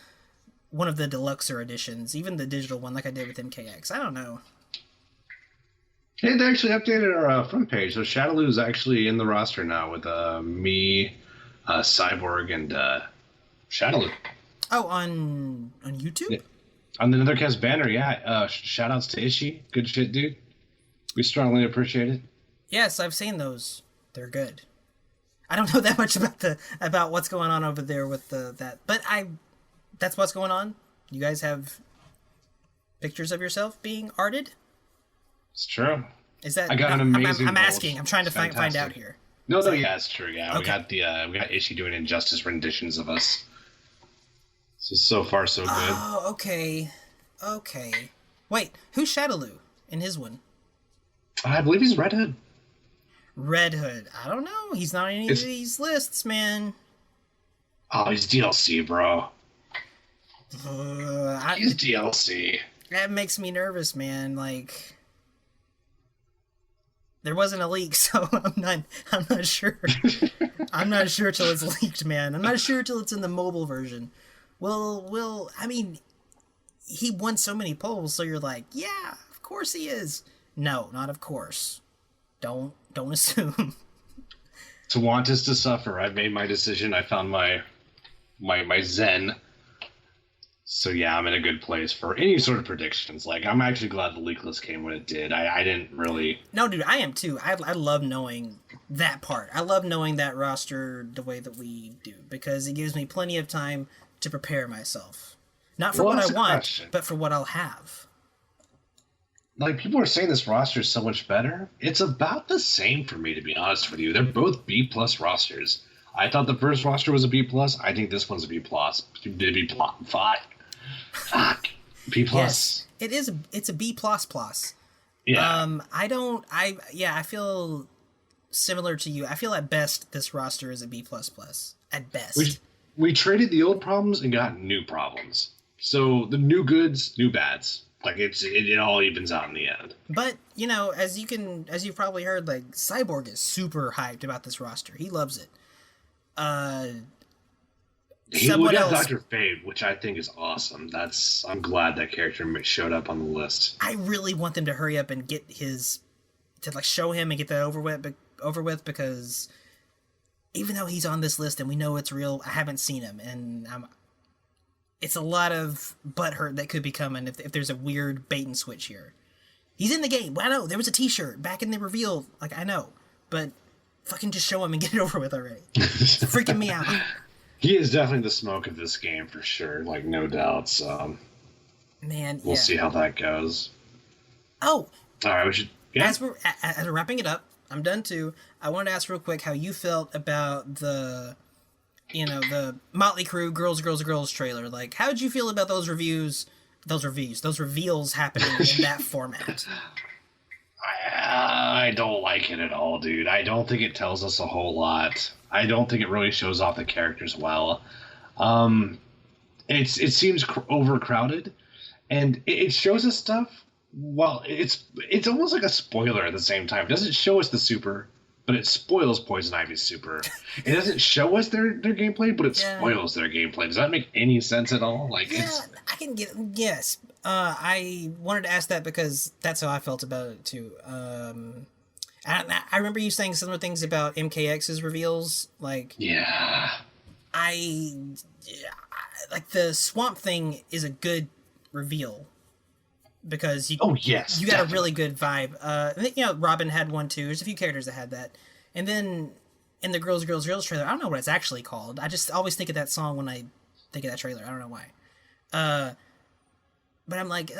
one of the deluxer editions, even the digital one, like I did with MKX. I don't know. Hey, they actually updated our front page. So Shadaloo is actually in the roster now with me, Cyborg, and Shadaloo. Oh, on YouTube? Yeah. On the Nethercast banner, yeah. Shout outs to Ishii. Good shit, dude. We strongly appreciate it. Yes, I've seen those. They're good. I don't know that much about what's going on over there with that, but that's what's going on. You guys have pictures of yourself being arted? It's true. Is that? I got an amazing. I'm asking. I'm trying to find out here. No, yeah, it's true. Yeah, okay. We got Ishii doing Injustice renditions of us. So far, so good. Oh, okay. Wait, who's Shadaloo in his one? I believe he's Red Hood. Red Hood. I don't know. He's not in any of these lists, man. Oh, he's DLC, bro. He's DLC. That makes me nervous, man. Like, there wasn't a leak, so I'm not sure. I'm not sure till it's leaked, man. I'm not sure till it's in the mobile version. Well, I mean, he won so many polls, so you're like, yeah, of course he is. No, not of course. Don't assume. To want is to suffer. I've made my decision. I found my zen. So yeah, I'm in a good place for any sort of predictions. Like, I'm actually glad the leak list came when it did. I didn't really... No, dude, I am too. I love knowing that part. I love knowing that roster the way that we do, because it gives me plenty of time to prepare myself. Not for what I want, but for what I'll have. Like, people are saying this roster is so much better. It's about the same for me, to be honest with you. They're both B+ rosters. I thought the first roster was a B+. I think this one's a B+. Fuck. B+. Yes, it's a B++. Yeah. I feel similar to you. I feel at best this roster is a B++. At best. We traded the old problems and got new problems. So the new goods, new bads. Like, it all evens out in the end. But, you know, as you've probably heard, like, Cyborg is super hyped about this roster. He loves it. We got Dr. Fate, which I think is awesome. I'm glad that character showed up on the list. I really want them to hurry up and get show him and get that over with, because even though he's on this list and we know it's real, I haven't seen him, and it's a lot of butthurt that could be coming if there's a weird bait and switch here. He's in the game. Well, I know there was a T-shirt back in the reveal. Like, I know, but fucking just show him and get it over with already. It's freaking me out. He is definitely the smoke of this game for sure. Like, no doubt. So, man, we'll see how that goes. Oh, all right. We should. Yeah. As we're wrapping it up, I'm done too. I wanted to ask real quick how you felt about the Motley Crue Girls trailer. Like, how did you feel about those reveals happening in that format? I don't like it at all, dude. I don't think it tells us a whole lot. I don't think it really shows off the characters well. It seems overcrowded, and it shows us stuff. Well, it's almost like a spoiler at the same time. It doesn't show us the super, but it spoils Poison Ivy's super. It doesn't show us their gameplay, but it spoils their gameplay. Does that make any sense at all? Like, I can get yes. I wanted to ask that because that's how I felt about it too. I remember you saying similar things about MKX's reveals. Like, yeah, I like the Swamp Thing is a good reveal. Because you got definitely a really good vibe. I think, Robin had one too. There's a few characters that had that. And then in the Girls trailer, I don't know what it's actually called. I just always think of that song when I think of that trailer. I don't know why. But I'm like,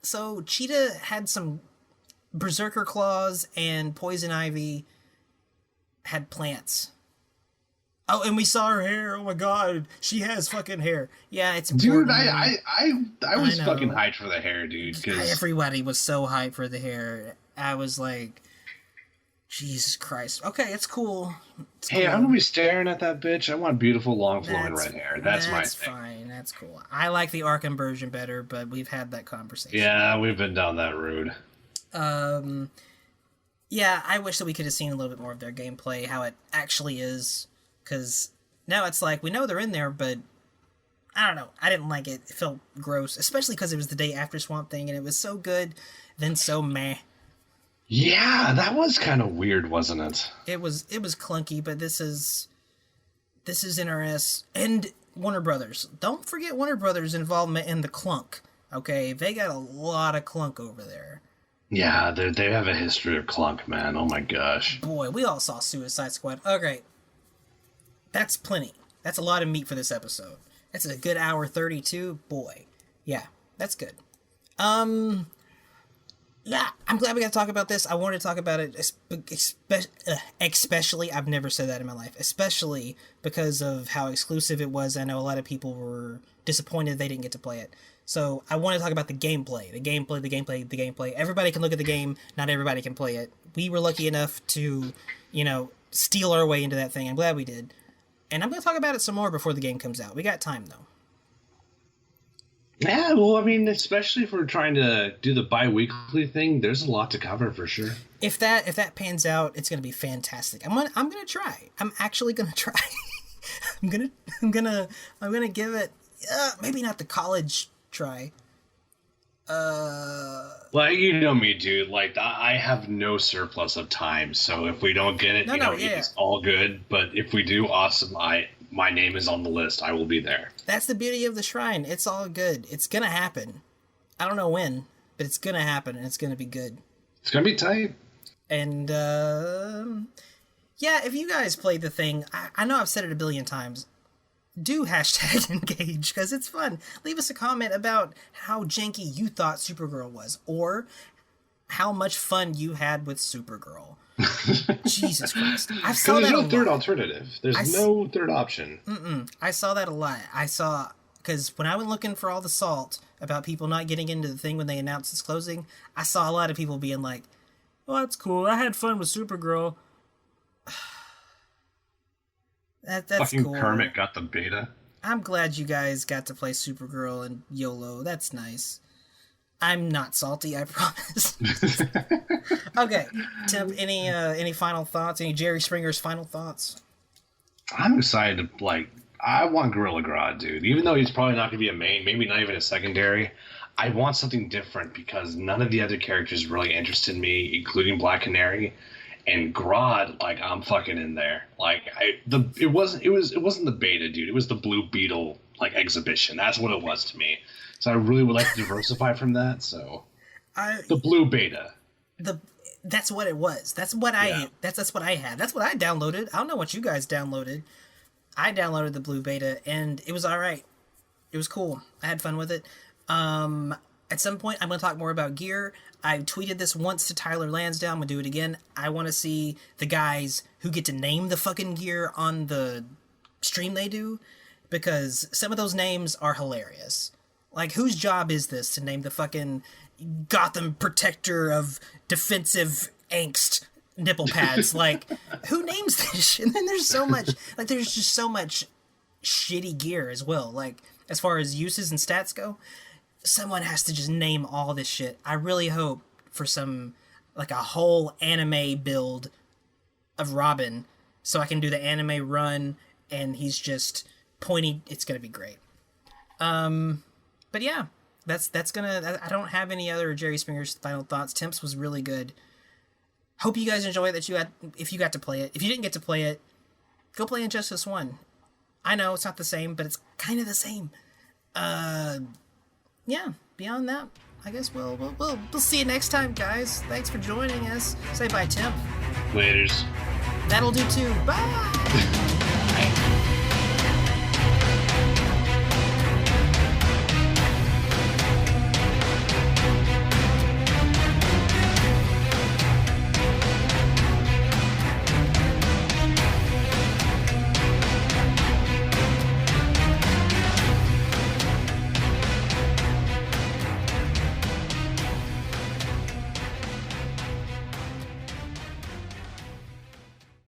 so Cheetah had some Berserker claws and Poison Ivy had plants. Oh, and we saw her hair. Oh my god, she has fucking hair. Yeah, it's important. Dude, I was fucking hyped for the hair, dude. Everybody was so hyped for the hair. I was like, Jesus Christ. Okay, it's cool. I'm gonna be staring at that bitch. I want beautiful, long, flowing red hair. That's my thing. That's fine. That's cool. I like the Arkham version better, but we've had that conversation. Yeah, we've been down that road. Yeah, I wish that we could have seen a little bit more of their gameplay, how it actually is. Because now it's like, we know they're in there, but I don't know. I didn't like it. It felt gross, especially because it was the day after Swamp Thing, and it was so good, then so meh. Yeah, that was kind of weird, wasn't it? It was clunky, but this is NRS and Warner Brothers. Don't forget Warner Brothers' involvement in the clunk. Okay, they got a lot of clunk over there. Yeah, they have a history of clunk, man. Oh my gosh. Boy, we all saw Suicide Squad. Okay, that's plenty. That's a lot of meat for this episode. That's a good hour 32. Boy, yeah, that's good. Yeah, I'm glad we got to talk about this. I wanted to talk about it, especially, I've never said that in my life, especially because of how exclusive it was. I know a lot of people were disappointed they didn't get to play it. So I want to talk about the gameplay. Everybody can look at the game. Not everybody can play it. We were lucky enough to, steal our way into that thing. I'm glad we did. And I'm going to talk about it some more before the game comes out. We got time, though. Yeah, well, I mean, especially if we're trying to do the bi-weekly thing, there's a lot to cover for sure. If that pans out, it's gonna be fantastic. I'm gonna try. I'm actually gonna try. I'm gonna give it maybe not the college try. Well, you know me, dude. Like, I have no surplus of time, so if we don't get it, it's all good. But if we do, awesome. My name is on the list. I will be there. That's the beauty of the shrine. It's all good. It's gonna happen. I don't know when, but it's gonna happen, and it's gonna be good. It's gonna be tight. And yeah, if you guys played the thing, I know I've said it a billion times. Do hashtag engage because it's fun. Leave us a comment about how janky you thought Supergirl was, or how much fun you had with Supergirl. Jesus Christ. I saw that there's a no third lot. alternative. There's no third option. I saw that a lot. Because when I went looking for all the salt about people not getting into the thing when they announced its closing, I saw a lot of people being like, well, that's cool. I had fun with Supergirl. That's fucking cool. Kermit got the beta. I'm glad you guys got to play Supergirl and YOLO. That's nice. I'm not salty, I promise. Okay, Tim, any final thoughts? Any Jerry Springer's final thoughts? I'm excited to, I want Gorilla Grodd, dude. Even though he's probably not going to be a main, maybe not even a secondary, I want something different because none of the other characters really interested me, including Black Canary. And Grodd, I'm fucking in there. It wasn't the beta, dude. It was the Blue Beetle, exhibition. That's what it was to me. So I really would like to diversify from that. So the blue beta. That's what it was. That's what that's what I had. That's what I downloaded. I don't know what you guys downloaded. I downloaded the blue beta and it was all right. It was cool. I had fun with it. At some point I'm going to talk more about gear. I tweeted this once to Tyler Lansdowne. I'm going to do it again. I want to see the guys who get to name the fucking gear on the stream they do, because some of those names are hilarious. Whose job is this to name the fucking Gotham Protector of Defensive Angst nipple pads? Who names this shit? And then there's so much, there's just so much shitty gear as well. As far as uses and stats go, someone has to just name all this shit. I really hope for some, a whole anime build of Robin so I can do the anime run and he's just pointy. It's going to be great. But yeah, that's gonna. I don't have any other Jerry Springer's final thoughts. Temps was really good. Hope you guys enjoy it. If you got to play it. If you didn't get to play it, go play Injustice 1. I know it's not the same, but it's kind of the same. Yeah. Beyond that, I guess we'll see you next time, guys. Thanks for joining us. Say bye, Temp. Laters. That'll do too. Bye.